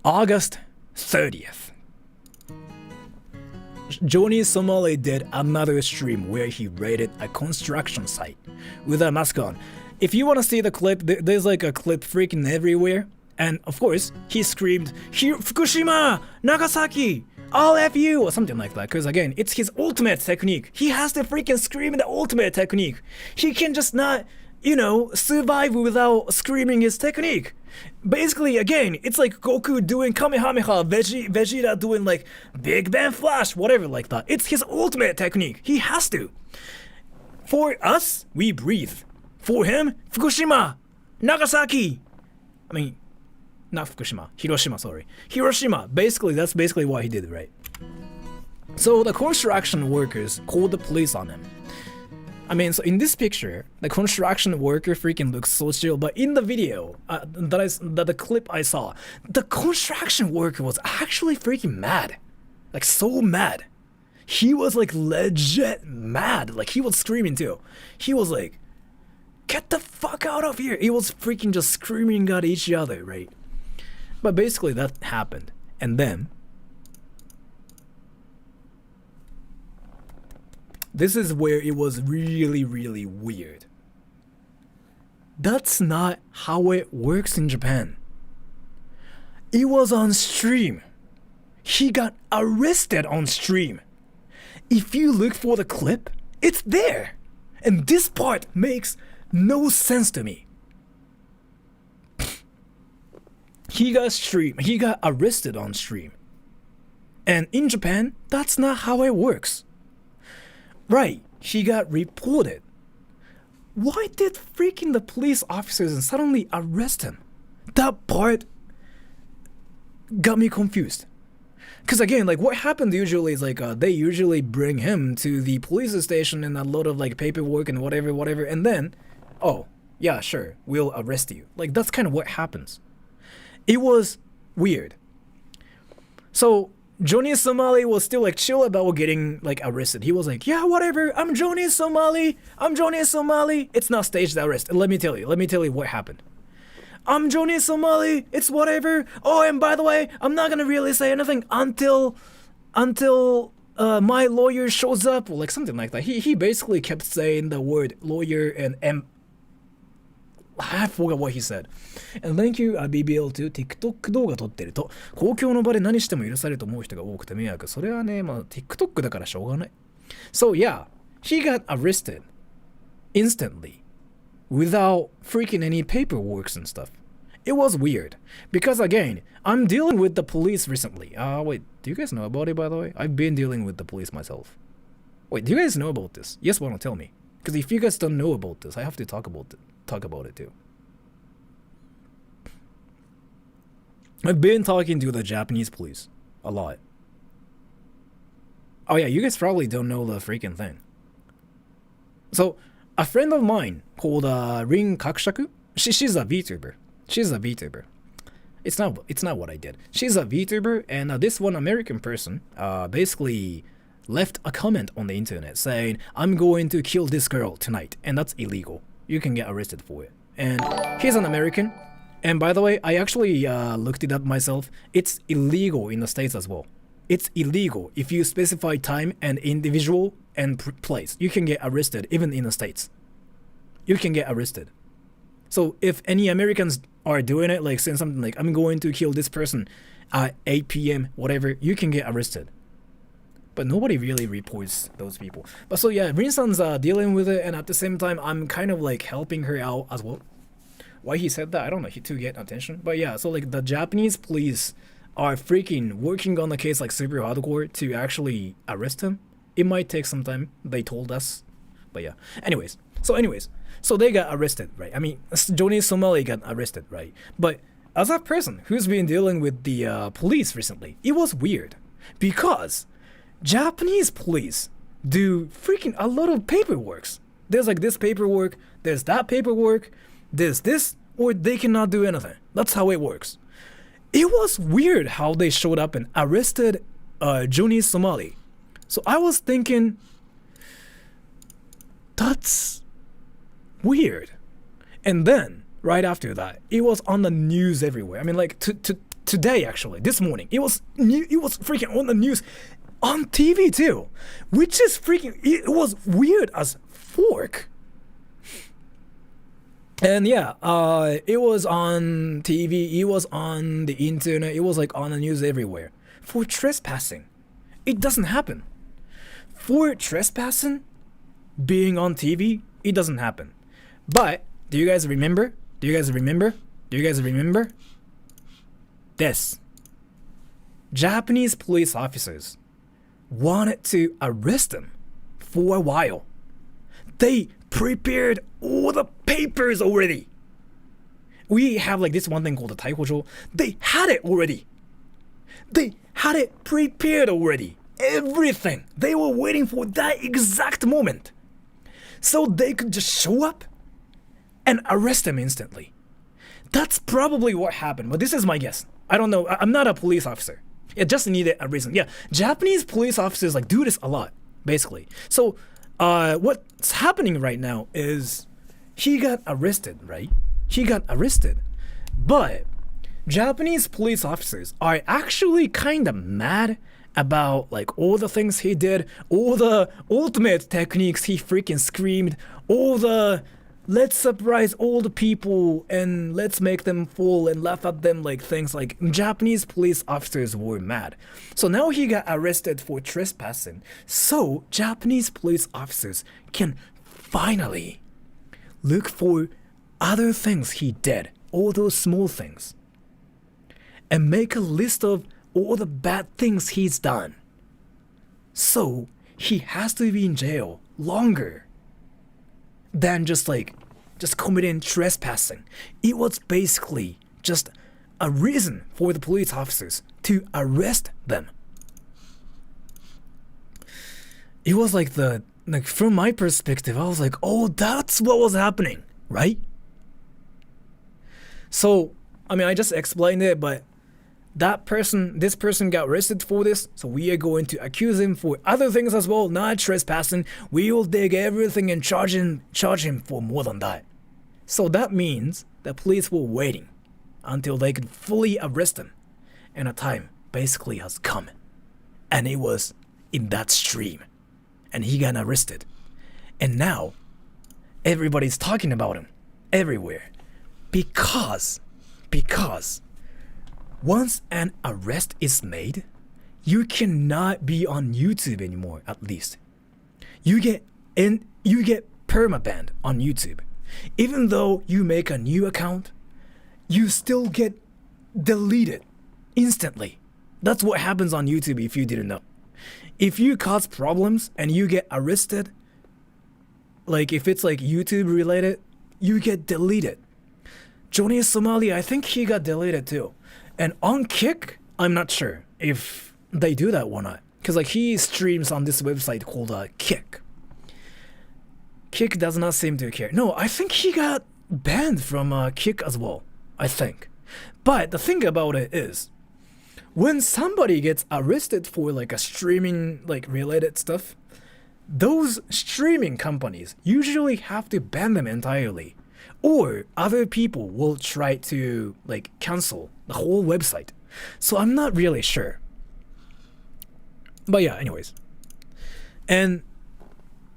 August 30th. Johnny Somali did another stream where he raided a construction site with a mask on. If you want to see the clip, there's like a clip freaking everywhere. And of course, he screamed, Fukushima! Nagasaki! I'll F you! Or something like that. Because again, it's his ultimate technique. He has to freaking scream the ultimate technique. He can just not, survive without screaming his technique. Basically, again, it's like Goku doing Kamehameha, Vegeta doing like Big Bang Flash, whatever like that. It's his ultimate technique. He has to. For us, we breathe. For him, Fukushima, Nagasaki. I mean, not Fukushima, Hiroshima, sorry. Hiroshima, that's basically what he did, right? So the construction workers called the police on him. I mean, so in this picture, the construction worker freaking looks so chill, but in the video, the clip I saw, the construction worker was actually freaking mad. Like, so mad. He was like legit mad. Like, he was screaming too. He was like, get the fuck out of here. He was freaking just screaming at each other, right? But basically that happened. And then this is where it was really, really weird. That's not how it works in Japan. It was on stream. He got arrested on stream. If you look for the clip, it's there. And this part makes no sense to me. He got arrested on stream. And in Japan, that's not how it works. Right, he got reported. Why did freaking the police officers suddenly arrest him? That part got me confused. Because again, like what happened usually is like they usually bring him to the police station and a lot of like paperwork and whatever, and then, oh, yeah, sure, we'll arrest you. Like that's kind of what happens. It was weird. So Johnny Somali was still like chill about getting like arrested. He was like, yeah, whatever, I'm Johnny Somali. It's not staged arrest. Let me tell you what happened. I'm Johnny Somali, it's whatever. Oh, and by the way, I'm not gonna really say anything until my lawyer shows up, or like something like that. He basically kept saying the word lawyer and I forgot what he said. And thank you, BBL と TikTok 動画撮ってると公共の場で何しても許されると思う人が多くて迷惑。それはね、まあ TikTok だからしょうがない。So yeah, he got arrested instantly without freaking any paperwork and stuff. It was weird because again, I'm dealing with the police recently. Wait, do you guys know about it by the way? I've been dealing with the police myself. Wait, do you guys know about this? Yes, why don't tell me? Because if you guys don't know about this, I have to talk about it too. I've been talking to the Japanese police a lot. Oh yeah, you guys probably don't know the freaking thing. So, a friend of mine called Rin Kakushaku, she's a VTuber. It's not what I did. She's a VTuber, and this one American person basically left a comment on the internet saying, I'm going to kill this girl tonight, and that's illegal. You can get arrested for it. And he's an American. And by the way, I actually looked it up myself. It's illegal in the States as well. It's illegal if you specify time and individual and place. You can get arrested even in the States. You can get arrested. So if any Americans are doing it, like saying something like, I'm going to kill this person at 8 p.m., whatever, you can get arrested. But nobody really reports those people. But so yeah, Rin-san's dealing with it, and at the same time, I'm kind of like helping her out as well. Why he said that, I don't know, to get attention. But yeah, so like the Japanese police are freaking working on the case like super hardcore to actually arrest him. It might take some time, they told us. But yeah. Anyways, so they got arrested, right? I mean, Johnny Somali got arrested, right? But as a person who's been dealing with the police recently, it was weird because Japanese police do freaking a lot of paperwork. There's like this paperwork, there's that paperwork, there's this, or they cannot do anything. That's how it works. It was weird how they showed up and arrested Johnny Somali. So I was thinking, that's weird. And then, right after that, it was on the news everywhere. I mean, like, today, actually, this morning, it was freaking on the news. On TV too, which is freaking, it was weird as fork. And yeah, it was on TV, it was on the internet, it was like on the news everywhere. For trespassing, it doesn't happen. For trespassing, being on TV, it doesn't happen. But, do you guys remember? This. Japanese police officers wanted to arrest him for a while. They prepared all the papers already. We have like this one thing called the Taihojo. They had it already. They had it prepared already. Everything. They were waiting for that exact moment. So they could just show up and arrest him instantly. That's probably what happened, but this is my guess. I don't know. I'm not a police officer. It just needed a reason. Yeah, Japanese police officers like do this a lot, basically. So, what's happening right now is he got arrested, right? He got arrested. But Japanese police officers are actually kind of mad about like all the things he did, all the ultimate techniques he freaking screamed, all the let's surprise all the people and let's make them fall and laugh at them, like things like Japanese police officers were mad. So now he got arrested for trespassing. So Japanese police officers can finally look for other things he did, all those small things, and make a list of all the bad things he's done. So he has to be in jail longer than just committing trespassing. It was basically just a reason for the police officers to arrest them. It was like from my perspective, I was like, oh, that's what was happening, right? So, I mean, I just explained it, but this person got arrested for this, so we are going to accuse him for other things as well, not trespassing. We will dig everything and charge him for more than that. So that means the police were waiting until they could fully arrest him, and a time basically has come, and it was in that stream, and he got arrested, and now everybody's talking about him everywhere because once an arrest is made, you cannot be on YouTube anymore, at least. You get permabanned on YouTube. Even though you make a new account, you still get deleted instantly. That's what happens on YouTube if you didn't know. If you cause problems and you get arrested, like if it's like YouTube related, you get deleted. Johnny Somali, I think he got deleted too. And on Kick, I'm not sure if they do that or not. Because like he streams on this website called Kick. Kick does not seem to care. No, I think he got banned from Kick as well. I think. But the thing about it is, when somebody gets arrested for like a streaming like related stuff, those streaming companies usually have to ban them entirely. Or other people will try to like cancel the whole website. So I'm not really sure. But yeah, anyways. And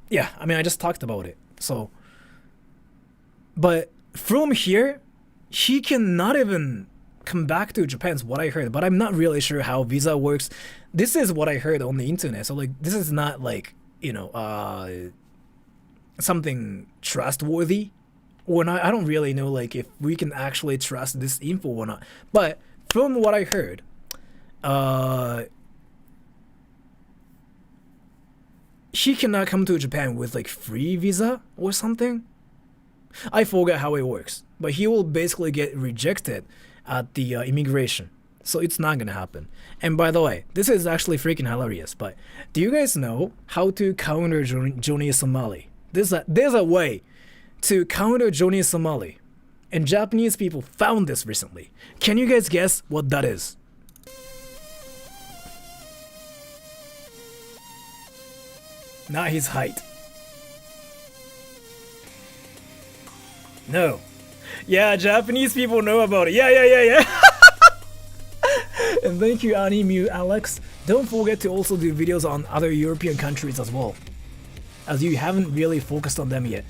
yeah, I mean, I just talked about it. So, but from here, he cannot even come back to Japan is what I heard, but I'm not really sure how visa works. This is what I heard on the internet. So like this is not like, something trustworthy or not. I don't really know like if we can actually trust this info or not. But from what I heard, he cannot come to Japan with like free visa or something. I forget how it works, but he will basically get rejected at the immigration. So it's not gonna happen. And by the way, this is actually freaking hilarious, but do you guys know how to counter Johnny Somali? There's a way to counter Johnny Somali. And Japanese people found this recently. Can you guys guess what that is? Not his height. No. Yeah, Japanese people know about it. Yeah. And thank you, Animu Alex. Don't forget to also do videos on other European countries as well, as you haven't really focused on them yet.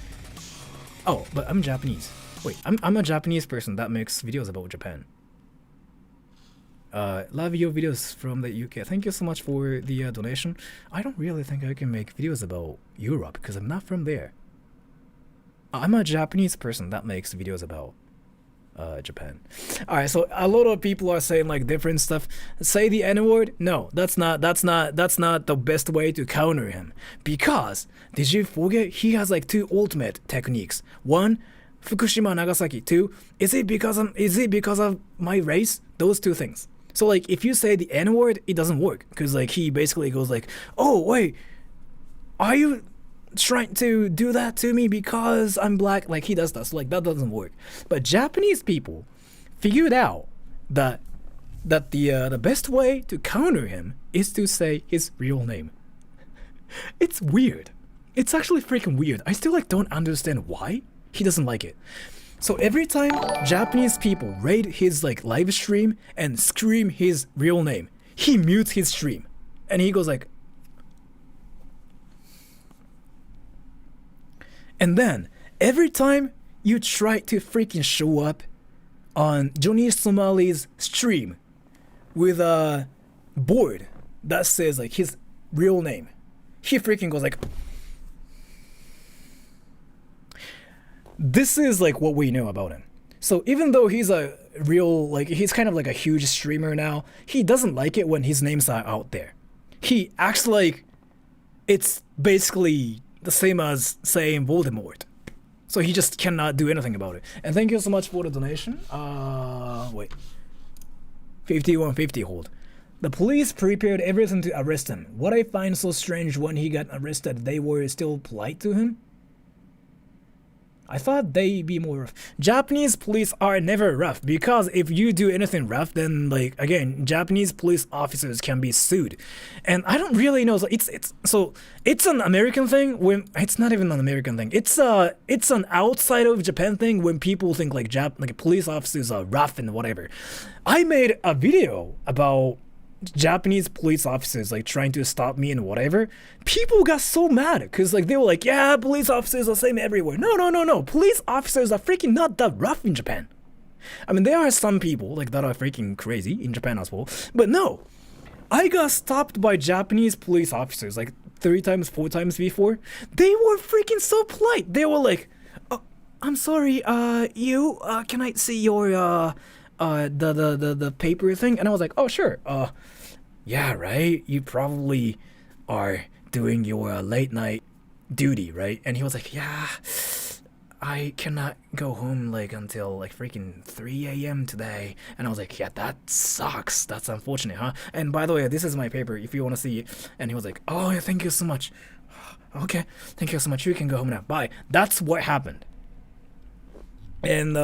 Oh, but I'm Japanese. Wait, I'm a Japanese person that makes videos about Japan. Love your videos from the UK. Thank you so much for the donation. I don't really think I can make videos about Europe because I'm not from there. I'm a Japanese person that makes videos about Japan. Alright, so a lot of people are saying like different stuff. Say the N-word? No, that's not the best way to counter him. Because did you forget he has like two ultimate techniques? One, Fukushima, Nagasaki. Two, is it because of my race? Those two things. So like if you say the N-word, it doesn't work because like he basically goes like, oh wait, are you trying to do that to me because I'm black? Like he does that, so like that doesn't work. But Japanese people figured out that the best way to counter him is to say his real name. It's weird. It's actually freaking weird. I still like don't understand why he doesn't like it. So every time Japanese people raid his like live stream and scream his real name, he mutes his stream and he goes like, and then every time you try to freaking show up on Johnny Somali's stream with a board that says like his real name, he freaking goes like, this is like what we know about him. So even though he's a real, like he's kind of like a huge streamer now, he doesn't like it when his name's out there. He acts like it's basically the same as saying Voldemort. So he just cannot do anything about it. And thank you so much for the donation. Wait. 5150 hold. The police prepared everything to arrest him. What I find so strange when he got arrested, they were still polite to him. I thought they'd be more rough. Japanese police are never rough because if you do anything rough, then like again, Japanese police officers can be sued. And I don't really know. So it's an American thing when it's not even an American thing. It's an outside of Japan thing when people think like police officers are rough and whatever. I made a video about Japanese police officers like trying to stop me and whatever. People got so mad because like they were like, yeah, police officers are the same everywhere. No. Police officers are freaking not that rough in Japan. I mean, there are some people like that are freaking crazy in Japan as well. But no, I got stopped by Japanese police officers like 3 times, 4 times before. They were freaking so polite. They were like, oh, I'm sorry, can I see your the paper thing? And I was like, oh sure, yeah, right, you probably are doing your late night duty, right? And he was like, yeah, I cannot go home like until like freaking 3 a.m. today. And I was like, yeah, that sucks, that's unfortunate, huh? And by the way, this is my paper if you want to see it. And he was like, oh yeah, thank you so much. Okay, thank you so much, you can go home now, bye. That's what happened. And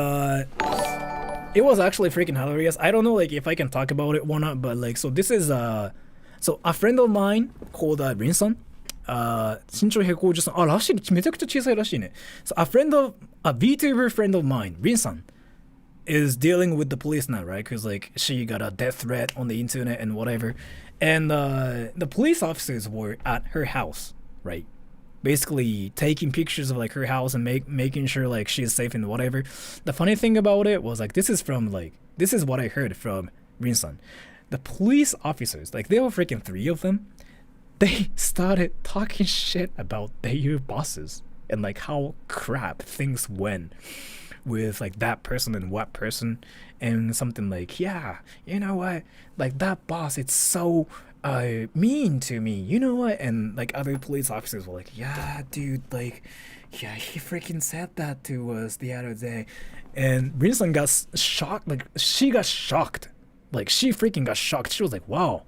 it was actually freaking hilarious. I don't know like if I can talk about it or not, but like, so this is so a friend of mine called Rin-san. 身長153あらしいめちゃくちゃ小さいらしいね So a VTuber friend of mine, Rin-san, is dealing with the police now, right? Because like she got a death threat on the internet and whatever, and the police officers were at her house, right? Basically taking pictures of like her house and making sure like she's safe and whatever. The funny thing about it was like this is from like this is what I heard from Rin-san. The police officers, like there were freaking 3 of them, they started talking shit about their bosses and like how crap things went with like that person and what person, and something like, yeah, you know what, like that boss, it's so mean to me, you know what, and like other police officers were like, yeah dude, like yeah, he freaking said that to us the other day. And Rin-san got shocked, like she got shocked, like she freaking got shocked. She was like, wow,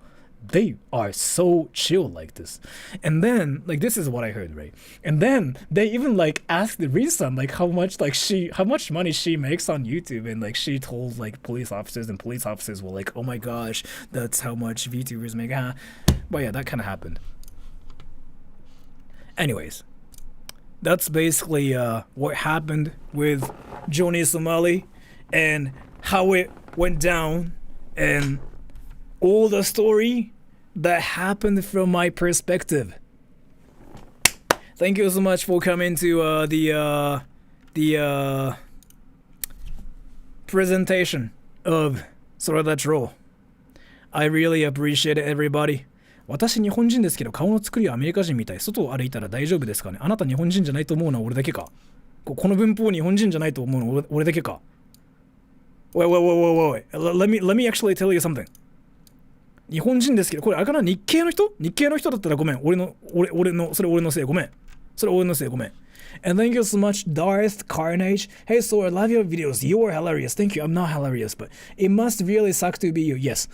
they are so chill like this. And then like this is what I heard, right? And then they even like asked the Rin-san like how much money she makes on YouTube, and like she told like police officers, and police officers were like, oh my gosh, that's how much VTubers make, huh? But yeah, that kind of happened. Anyways, that's basically what happened with Johnny Somali and how it went down, and all the story that happened from my perspective. Thank you so much for coming to the presentation of Sora That's Roll. I really appreciate it, everybody. 私日本人ですけど顔の作りはアメリカ人みたい。外を歩いたら大丈夫ですかね。あなた日本人じゃないと思うのは俺だけか。この文法日本人じゃないと思うのは俺だけか。Wait. Let me actually tell you something. 日本人ですけど、これあれかな、日系の人だったらごめん。俺のせい、ごめん。And thank you so much, Darth Carnage. Hey, Sora, I love your videos. You are hilarious. Thank you. I'm not hilarious, but it must really suck to be you. Yes.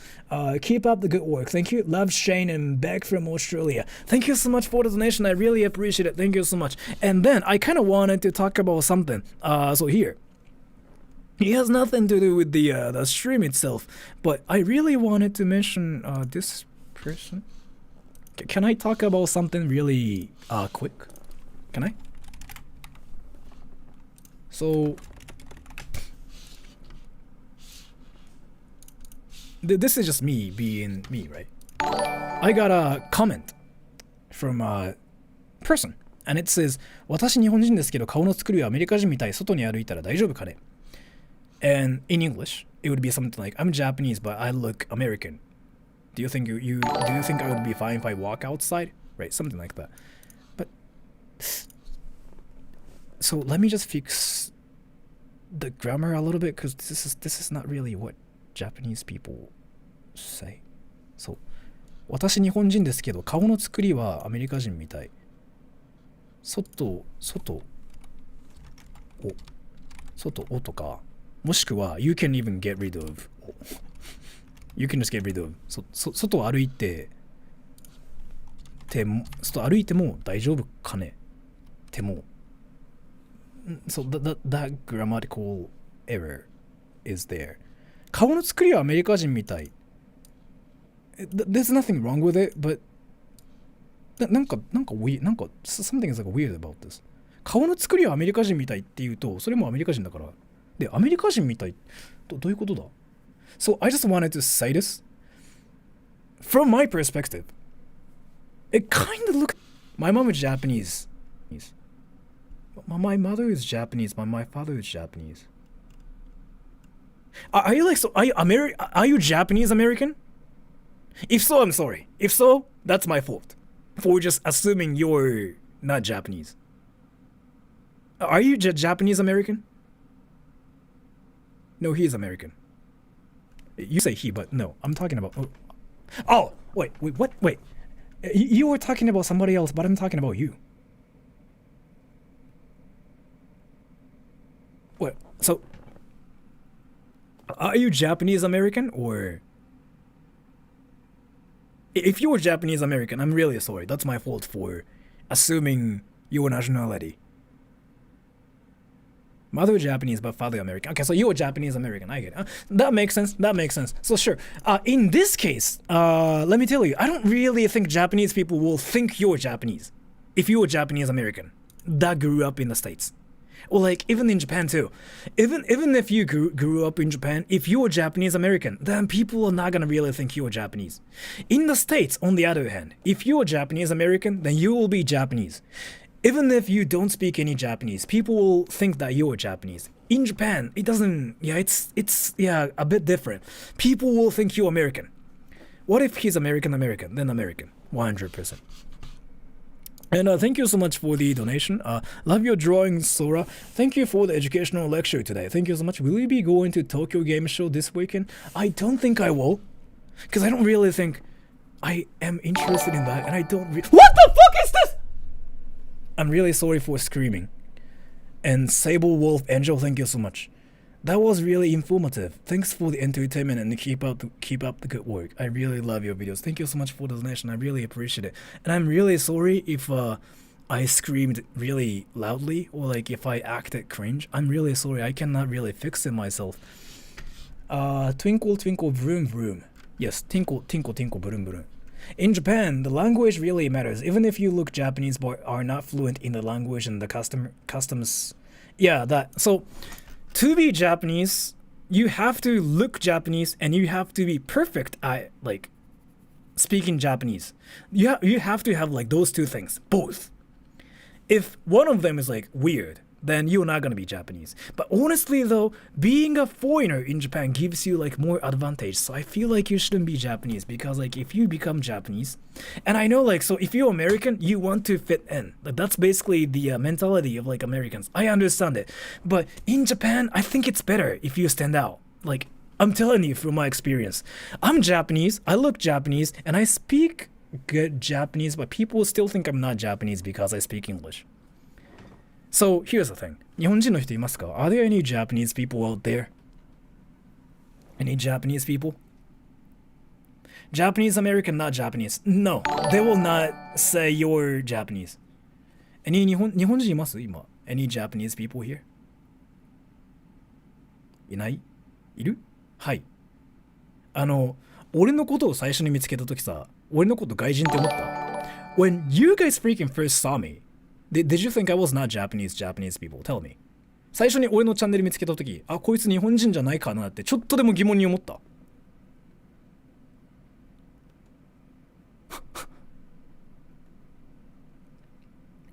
Keep up the good work. Thank you. Love, Shane and Beck from Australia. Thank you so much for the donation. I really appreciate it. Thank you so much. And then I kind of wanted to talk about something. So here. It has nothing to do with the stream itself, but I really wanted to mention this person. Can I talk about something really quick? Can I? So this is just me being me, right? I got a comment from a person, and it says, 私日本人ですけど顔の作りはアメリカ人みたい。外に歩いたら大丈夫かね? And in English, it would be something like, I'm Japanese, but I look American. Do you think do you think I would be fine if I walk outside? Right, something like that. But so let me just fix the grammar a little bit, because this is not really what Japanese people say. So, 私日本人ですけど顔の作りはアメリカ人みたい。外をとか、もしくは you can even get rid of you can just get rid of 外を歩いても大丈夫かねっても。So that grammatical error is there. 顔の作りはアメリカ人みたい。There's nothing wrong with it, but なんかsomething is like weird about this. 顔の作りはアメリカ人みたいって言うと、それもアメリカ人だから。で、アメリカ人みたいどういうことだ? So I just wanted to say this. From my perspective, it kind of looked... My mom is Japanese. My mother is Japanese. My father is Japanese. Are you are you Japanese American? If so, I'm sorry. If so, that's my fault for just assuming you're not Japanese. Are you Japanese American? No, he is American. You say he, but no, I'm talking about... Oh, wait, what? Wait. You were talking about somebody else, but I'm talking about you. What? So, are you Japanese American, or... If you were Japanese American, I'm really sorry. That's my fault for assuming your nationality. Mother Japanese, but father American. Okay, so you were Japanese American. I get it. That makes sense. So sure. In this case, let me tell you, I don't really think Japanese people will think you're Japanese if you were Japanese American that grew up in the States. Or like even in Japan too. Even if you grew up in Japan, if you were Japanese American, then people are not gonna really think you were Japanese. In the States, on the other hand, if you are Japanese American, then you will be Japanese. Even if you don't speak any Japanese, people will think that you're Japanese. In Japan, it doesn't. Yeah, it's a bit different. People will think you're American. What if he's American? Then American, 100%. And thank you so much for the donation. Love your drawing, Sora. Thank you for the educational lecture today. Thank you so much. Will you be going to Tokyo Game Show this weekend? I don't think I will, because I don't really think I am interested in that, and I don't. What the fuck is this? I'm really sorry for screaming. And Sable Wolf Angel, thank you so much. That was really informative. Thanks for the entertainment and keep up the good work. I really love your videos. Thank you so much for the donation. I really appreciate it. And I'm really sorry if I screamed really loudly or like if I acted cringe. I'm really sorry. I cannot really fix it myself. Twinkle twinkle vroom vroom. Yes, tinkle tinkle tinkle vroom vroom. In Japan, the language really matters. Even if you look Japanese but are not fluent in the language and the customs. Yeah, that. So, to be Japanese, you have to look Japanese and you have to be perfect at like speaking Japanese. You have to have like those two things, both. If one of them is like weird, then you're not gonna be Japanese. But honestly though, being a foreigner in Japan gives you like more advantage. So I feel like you shouldn't be Japanese because like if you become Japanese, and I know like so if you're American, you want to fit in. Like that's basically the mentality of like Americans. I understand it, but in Japan, I think it's better if you stand out. Like I'm telling you from my experience, I'm Japanese, I look Japanese, and I speak good Japanese, but people still think I'm not Japanese because I speak English. So here's the thing. 日本人の人いますか? Are there any Japanese people out there? Any Japanese people? Japanese American, not Japanese. No, they will not say you're Japanese. Any 日本人います今? Any Japanese people here? いない? いる? はい。俺のことを最初に見つけたときさ、俺のこと外人って思った? When you guys freaking first saw me, Did you think I was not Japanese people? Tell me. 最初に俺のチャンネル見つけたとき、あ、こいつ日本人じゃないかなってちょっとでも疑問に思った。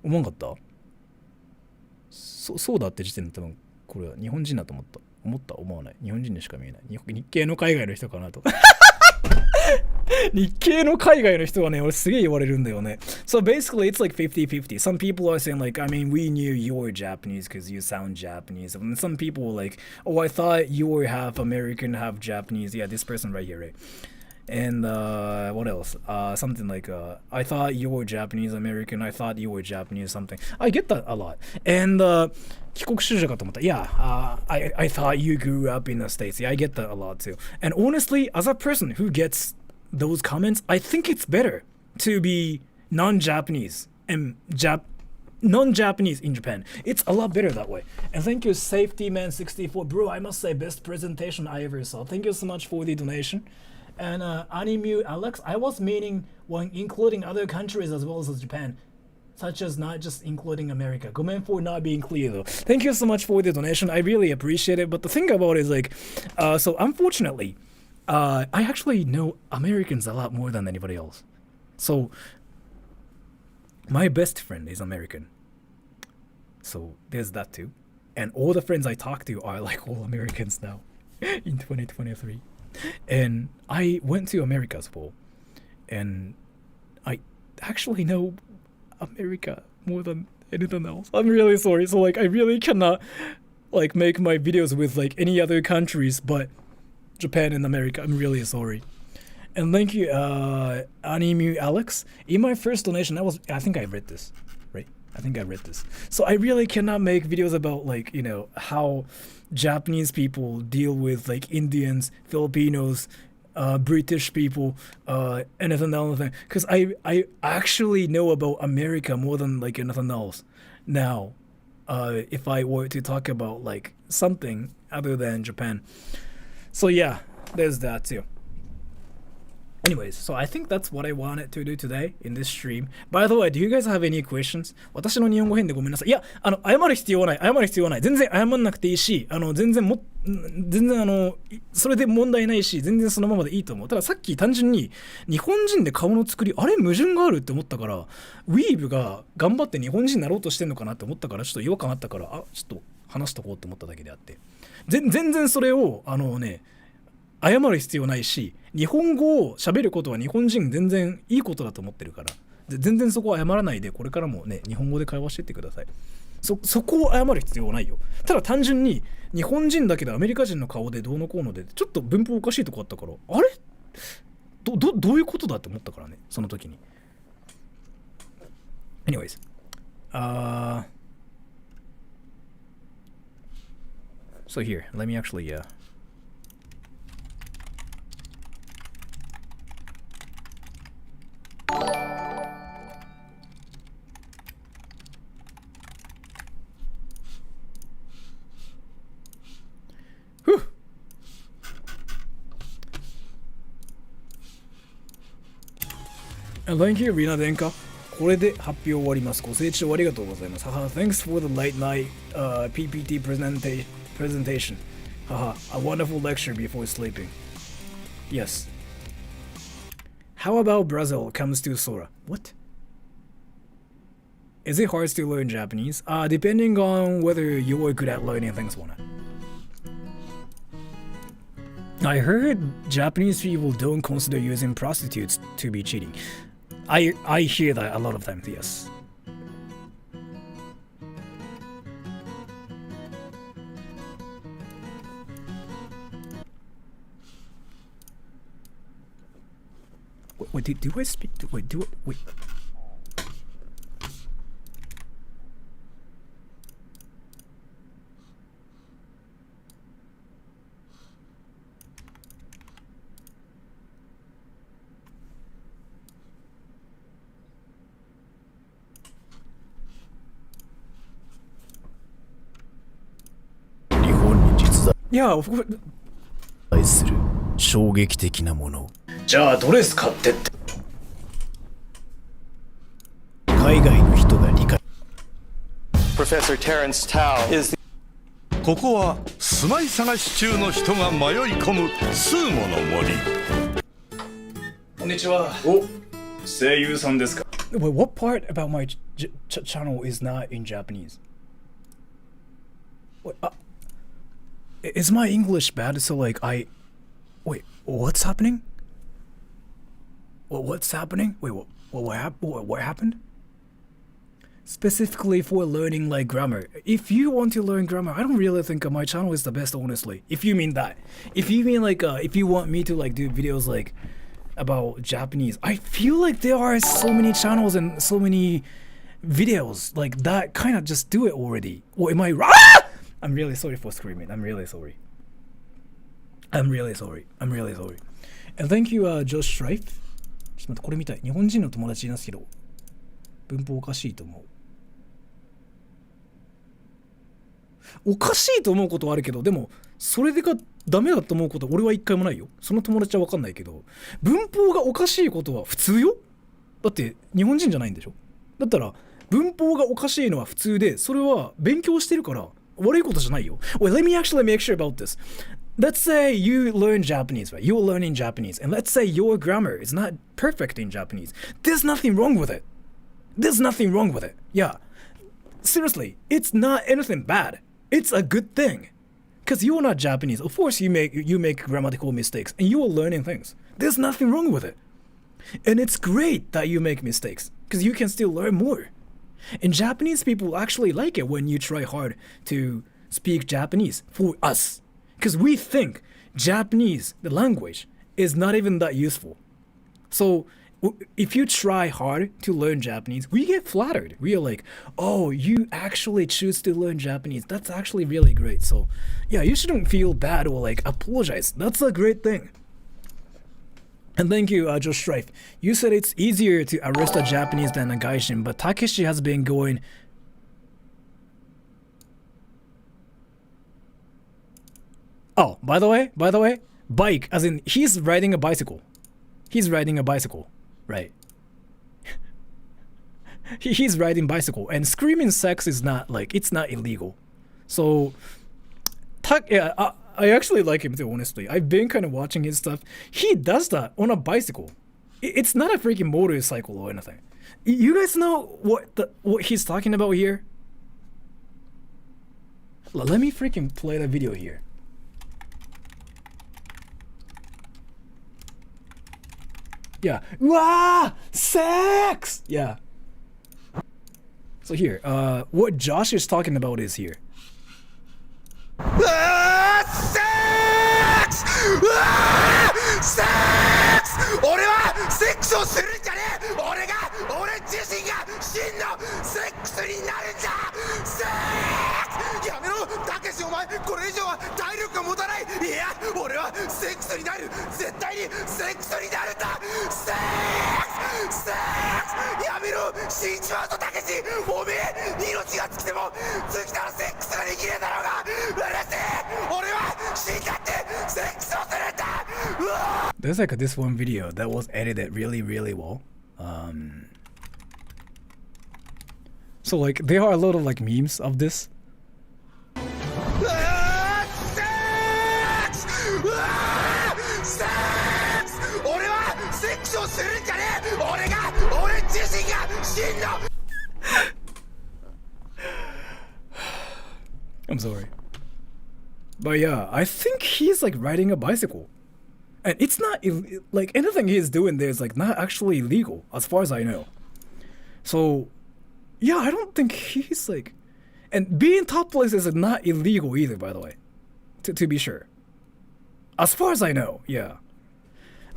思わんかった？そうだって時点で多分これは日本人だと思った。思わない。日本人にしか見えない。日系の海外の人かなと。日系の海外の人はね、俺すげえ言われるんだよね。So basically it's like 50-50. Some people are saying like, I mean, we knew you were Japanese because you sound Japanese. And some people were like, oh, I thought you were half American, half Japanese. Yeah, this person right here, right? And what else? Something like, I thought you were Japanese American. I thought you were Japanese something. I get that a lot. And 帰国子女かと思った. Yeah, I thought you grew up in the States. Yeah, I get that a lot too. And honestly, as a person who gets those comments, I think it's better to be non-Japanese and non-Japanese in Japan. It's a lot better that way. And thank you, Safety Man 64. Bro, I must say, best presentation I ever saw. Thank you so much for the donation. And Animu Alex, I was meaning when including other countries as well as Japan, such as not just including America. ごめん for not being clear though. Thank you so much for the donation. I really appreciate it. But the thing about it is like, so unfortunately, I actually know Americans a lot more than anybody else. So my best friend is American. So there's that too. And all the friends I talk to are like all Americans now in 2023. And I went to America as well. And I actually know America more than anything else. I'm really sorry. So like I really cannot like make my videos with like any other countries but Japan and America. I'm really sorry. And thank you, Animu Alex. In my first donation, I think I read this, right? I think I read this. So I really cannot make videos about like, you know, how Japanese people deal with like Indians, Filipinos, British people, anything else. Because I actually know about America more than like anything else. Now, if I were to talk about like something other than Japan. So yeah, there's that too. Anyways, so I think that's what I wanted to do today in this stream. By the way, do you guys have any questions? 私の日本語変でごめんなさい。いや、謝る必要はない。謝る必要はない。全然謝んなくていいし、全然それで問題ないし、全然そのままでいいと思う。たださっき単純に日本人で顔の作り、あれ矛盾があるって思ったから、ウィーブが頑張って日本人になろうとしてんのかなって思ったから、ちょっと違和感あったから、ちょっと話しとこうって思っただけであって。全然それを、謝る必要ないし、日本語を喋ることは日本人全然いいことだと思ってるから、全然そこは謝らないで、これからもね、日本語で会話してってください。そこを謝る必要はないよ。ただ単純に日本人だけどアメリカ人の顔でどうのこうのでちょっと文法おかしいとこあったから、あれどういうことだって思ったからね、その時に。Anyways, so here, let me actually Thank you, Rina Denka. これで発表終わります。ご清聴ありがとうございます。Thanks for the late night PPT presentation. A wonderful lecture before sleeping. Yes. How about Brazil comes to Sora? What? Is it hard to learn Japanese? Depending on whether you are good at learning things or not. I heard Japanese people don't consider using prostitutes to be cheating. I hear that a lot of times, yes. Wait, do I speak? Wait. Yeah, of course. 愛する衝撃的なもの。じゃあドレス買ってって。海外の人が理解。Professor Terrence Tao is the... ここは住まい探し中の人が迷い込むスーモの森。こんにちは。お、声優さんですか。Wait, what part about my channel is not in Japanese? Wait, is my English bad? So like wait, what's happening? What's happening? Wait, what happened? Specifically for learning like grammar. If you want to learn grammar, I don't really think my channel is the best, honestly. If you mean that. If you mean like if you want me to like do videos like about Japanese, I feel like there are so many channels and so many videos like that kind of just do it already. Or am I right? I'm really sorry for screaming. I'm really sorry. And thank you, Josh Strife. ちょっと待って、これ見たい。日本人の友達いますけど、文法おかしいと思う。おかしいと思うことはあるけど、でも、それでがダメだと思うことは俺は一回もないよ。その友達は分かんないけど、文法がおかしいことは普通よ。だって日本人じゃないんでしょ。だったら、文法がおかしいのは普通で、それは勉強してるから、悪いことじゃないよ。Wait, let me actually make sure about this. Let's say you learn Japanese, right? You're learning Japanese. And let's say your grammar is not perfect in Japanese. There's nothing wrong with it. Yeah. Seriously, it's not anything bad. It's a good thing. Because you're not Japanese. Of course you make grammatical mistakes and you are learning things. There's nothing wrong with it. And it's great that you make mistakes because you can still learn more. And Japanese people actually like it when you try hard to speak Japanese for us. Because we think Japanese, the language, is not even that useful. So if you try hard to learn Japanese, we get flattered. We are like, oh, you actually choose to learn Japanese. That's actually really great. So yeah, you shouldn't feel bad or like apologize. That's a great thing. And thank you, Josh Strife. You said it's easier to arrest a Japanese than a Gaijin, but Takeshi has been going... Oh, by the way, bike, as in he's riding a bicycle. He's riding a bicycle, right? He's riding bicycle, and screaming sex is not like, it's not illegal. So, yeah, I actually like him too, honestly. I've been kind of watching his stuff. He does that on a bicycle. It's not a freaking motorcycle or anything. You guys know what he's talking about here? Let me freaking play the video here. Yeah. Wow! Sex! Yeah. So here, what Josh is talking about is here. Sex! Sex! 俺はセックスをするんじゃねえ。俺自身が真のセックスになるんだ。セックス！やめろ、たけしお前、これ以上は体力が持たない。いや、俺はセックスになる。絶対にセックスになるんだ。セックス！セックス！やめろ、死んじまうぞたけし。おめえ、命が尽きても尽きたらセックスができねえだろうが。うるせえ！俺は死んだってセックスをするんだ。うわ！ There's like this one video that was edited really, really well. So like there are a lot of like memes of this. I'm sorry. But yeah, I think he's like riding a bicycle. And it's not, like, anything he's doing there is like not actually illegal, as far as I know. So, yeah, I don't think he's like... And being topless is not illegal either, by the way. To be sure. As far as I know, yeah.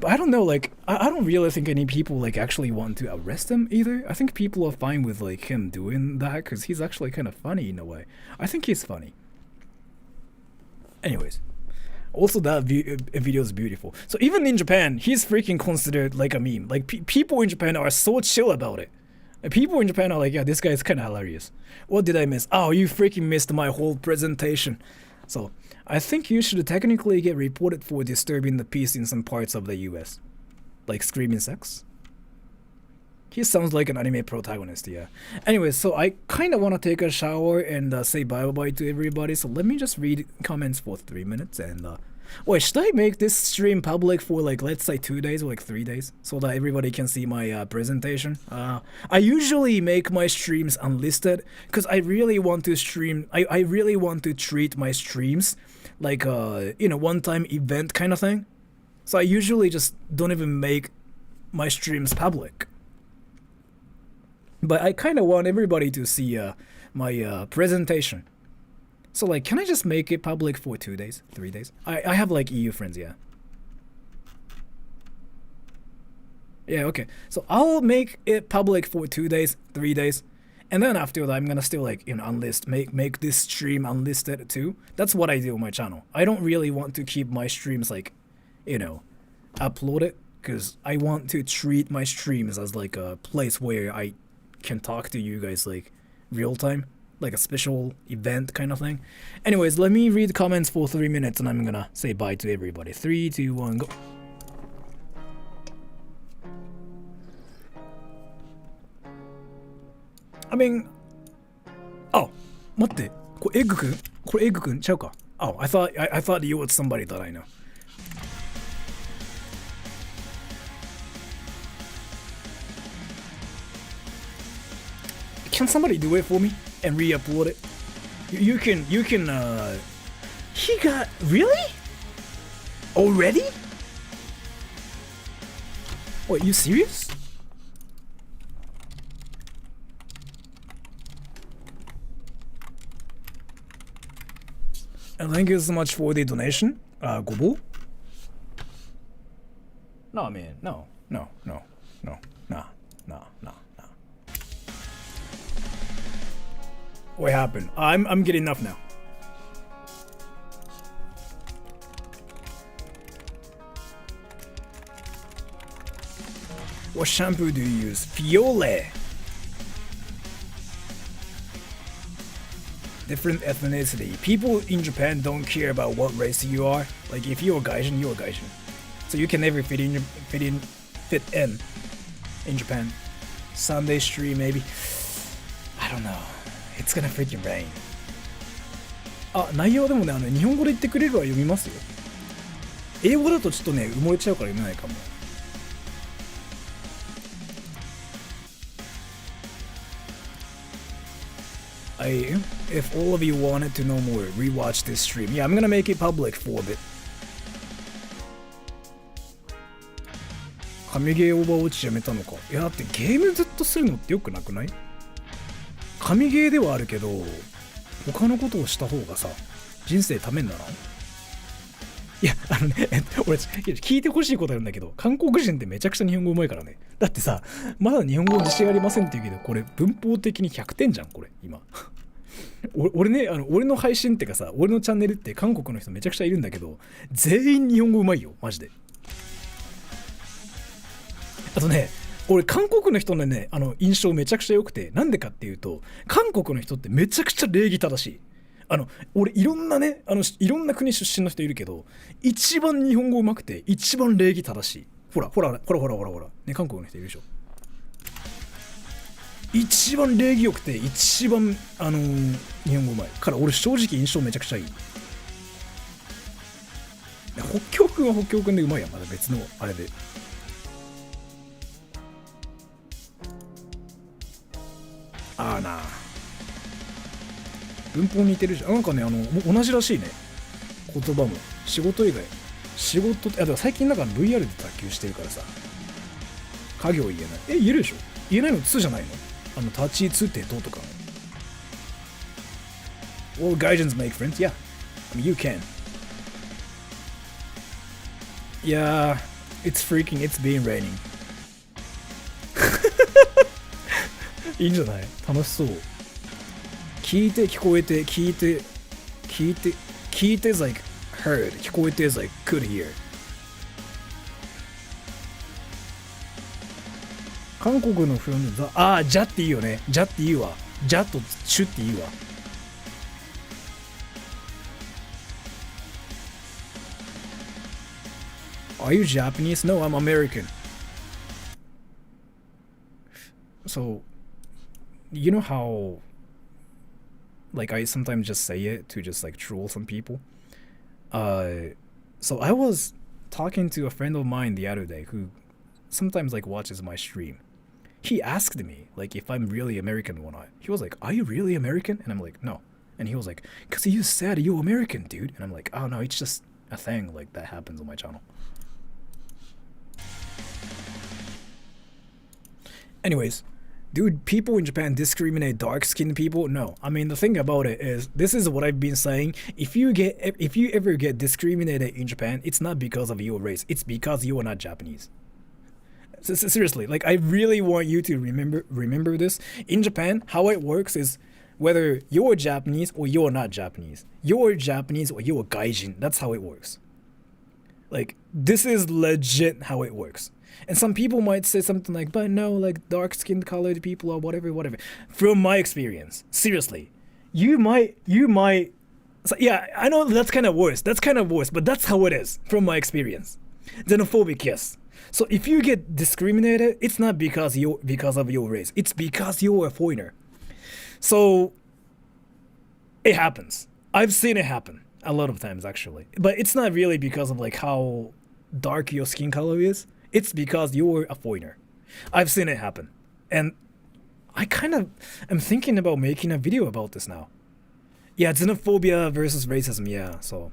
But I don't know, like, I don't really think any people like actually want to arrest him either. I think people are fine with like him doing that because he's actually kind of funny in a way. I think he's funny. Anyways. Also, that video is beautiful. So even in Japan, he's freaking considered like a meme. Like people in Japan are so chill about it. And people in Japan are like, yeah, this guy is kind of hilarious. What did I miss? Oh, you freaking missed my whole presentation. So I think you should technically get reported for disturbing the peace in some parts of the US. Like screaming sex. He sounds like an anime protagonist, yeah. Anyways, so I kind of want to take a shower and say bye-bye to everybody. So let me just read comments for 3 minutes. And wait, should I make this stream public for like, let's say 2 days or like 3 days? So that everybody can see my presentation? I usually make my streams unlisted because I really want to stream, I really want to treat my streams like a, you know, one-time event kind of thing. So I usually just don't even make my streams public. But I kind of want everybody to see my presentation. So like, can I just make it public for 2 days, 3 days? I have like EU friends, yeah. Yeah, okay. So I'll make it public for 2 days, 3 days. And then after that, I'm gonna still like, you know, unlist, make this stream unlisted too. That's what I do on my channel. I don't really want to keep my streams like, you know, uploaded. Because I want to treat my streams as like a place where I can talk to you guys like real time, like a special event kind of thing. Anyways, let me read comments for 3 minutes and I'm gonna say bye to everybody. 3, 2, 1, go. I mean, oh, 待って、これエッグくん？これエッグくんちゃうか? Oh, I thought you was somebody that I know. Can somebody do it for me and re-upload it? You can, he got, really? Already? Wait, you serious? And thank you so much for the donation, Gobo. No, man, no. What happened? I'm getting enough now. What shampoo do you use? Fiole. Different ethnicity. People in Japan don't care about what race you are. Like if you're a Gaijin, you're a Gaijin. So you can never fit in fit in Japan. Sunday stream maybe. I don't know. It's gonna freaking rain. あ、内容でもね、日本語で言ってくれるは読みますよ。英語だとちょっとね、埋もれちゃうから読めないかも。If all of you wanted to know more, rewatch this stream. Yeah, I'm gonna make it public for a bit. 神ゲーオーバーウォッチやめたのか。いやだってゲームずっとするのってよくなくない？神ゲーではあるけど、他のことをした方がさ、人生ためにならん？いや、俺、聞いてほしいことあるんだけど、韓国人ってめちゃくちゃ日本語うまいからね。だってさ、まだ日本語自信ありませんって言うけど、これ文法的に100点じゃん、これ、今。俺ね、俺の配信ってかさ、俺のチャンネルって韓国の人めちゃくちゃいるんだけど、全員日本語うまいよ、マジで。あとね、俺韓国の人のね、印象めちゃくちゃ良くて、なんでかっていうと、韓国の人ってめちゃくちゃ礼儀正しい。俺いろんなね、いろんな国出身の人いるけど、一番日本語うまくて、一番礼儀正しい。ほら。ね、韓国の人いるでしょ。一番礼儀良くて、一番、日本語うまい。から俺正直印象めちゃくちゃいい。北京くんは北京くんでうまいやん、まだ別のあれで。あーな文法似てるじゃん。なんかね、同じらしいね。言葉も。仕事以外。だから最近なんか VR で卓球してるからさ。家業言えない。言えるでしょ？言えないの2じゃないの？立ち2ってどうとか。All Gaijins make friends? Yeah. I mean, you can. Yeah, it's been raining. いいんじゃない？楽しそう。聞いて聞こえて聞いて is like heard 聞こえて is like could hear 韓国のフィルムじゃっていいよね。じゃっていいわ。じゃとチュっていいわ。Are you Japanese? No, I'm American. So, you know how like I sometimes just say it to just like troll some people. So I was talking to a friend of mine the other day who sometimes like watches my stream. He asked me like if I'm really American or not. He was like, "Are you really American?" And I'm like, "No." And he was like, "Cause you said you're American, dude." And I'm like, "Oh no, it's just a thing like that happens on my channel." Anyways. Dude, people in Japan discriminate dark-skinned people? No. I mean, the thing about it is, this is what I've been saying. If you ever get discriminated in Japan, it's not because of your race. It's because you are not Japanese. Seriously, like, I really want you to remember this. In Japan, how it works is whether you're Japanese or you're not Japanese. You're Japanese or you're Gaijin. That's how it works. Like, this is legit how it works. And some people might say something like, but no, like dark-skinned colored people or whatever. From my experience, seriously, you might, so yeah, I know that's kind of worse, but that's how it is from my experience. Xenophobic, yes. So if you get discriminated, it's not because of your race, it's because you're a foreigner. So it happens. I've seen it happen a lot of times actually, but it's not really because of like how dark your skin color is. It's because you're a foreigner. I've seen it happen. And I kind of am thinking about making a video about this now. Yeah, xenophobia versus racism, yeah, so.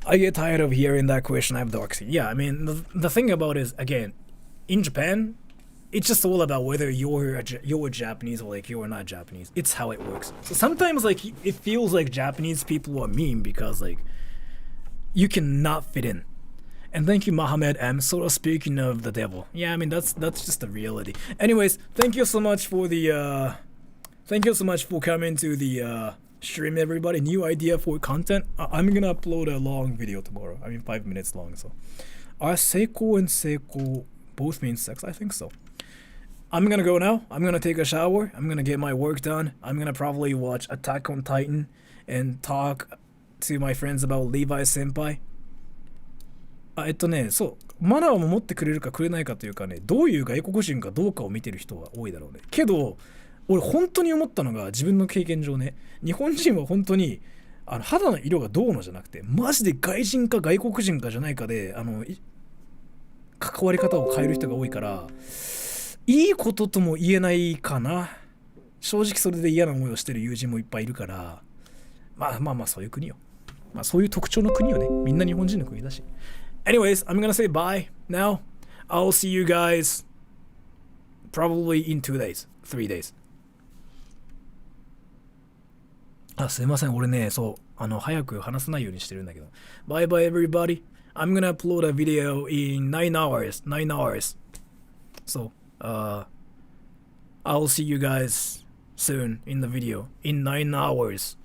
I get tired of hearing that question, I have dark skin. Yeah, I mean, the thing about it is, again, in Japan, it's just all about whether you're Japanese or like you're not Japanese. It's how it works. So sometimes like it feels like Japanese people are mean because like you cannot fit in. And thank you, Mohammed M. Sort of speaking of the devil. Yeah, I mean that's just the reality. Anyways, thank you so much for coming to the stream, everybody. New idea for content. I'm gonna upload a long video tomorrow. I mean 5 minutes long. So, are Seiko and Seiko both mean sex? I think so. I'm gonna go now. I'm gonna take a shower. I'm gonna get my work done. I'm gonna probably watch Attack on Titan and talk to my friends about Levi Senpai. マナーを守ってくれるかくれないかというかね、どういう外国人かどうかを見てる人は多いだろうね。けど、俺本当に思ったのが、自分の経験上ね、日本人は本当に、肌の色がどうのじゃなくて、マジで外人か外国人かじゃないかで、関わり方を変える人が多いから、いいこととも言えないかな。正直それで嫌な思いをしてる友人もいっぱいいるから、まあそういう国よ。まあそういう特徴の国よね。みんな日本人の国だし。Anyways, I'm gonna say bye now. I'll see you guys probably in 2 days, 3 days. すいません。俺ね、早く話さないようにしてるんだけど。Bye bye everybody. I'm gonna upload a video in 9 hours. 9 hours. So, I'll see you guys soon in the video in 9 hours.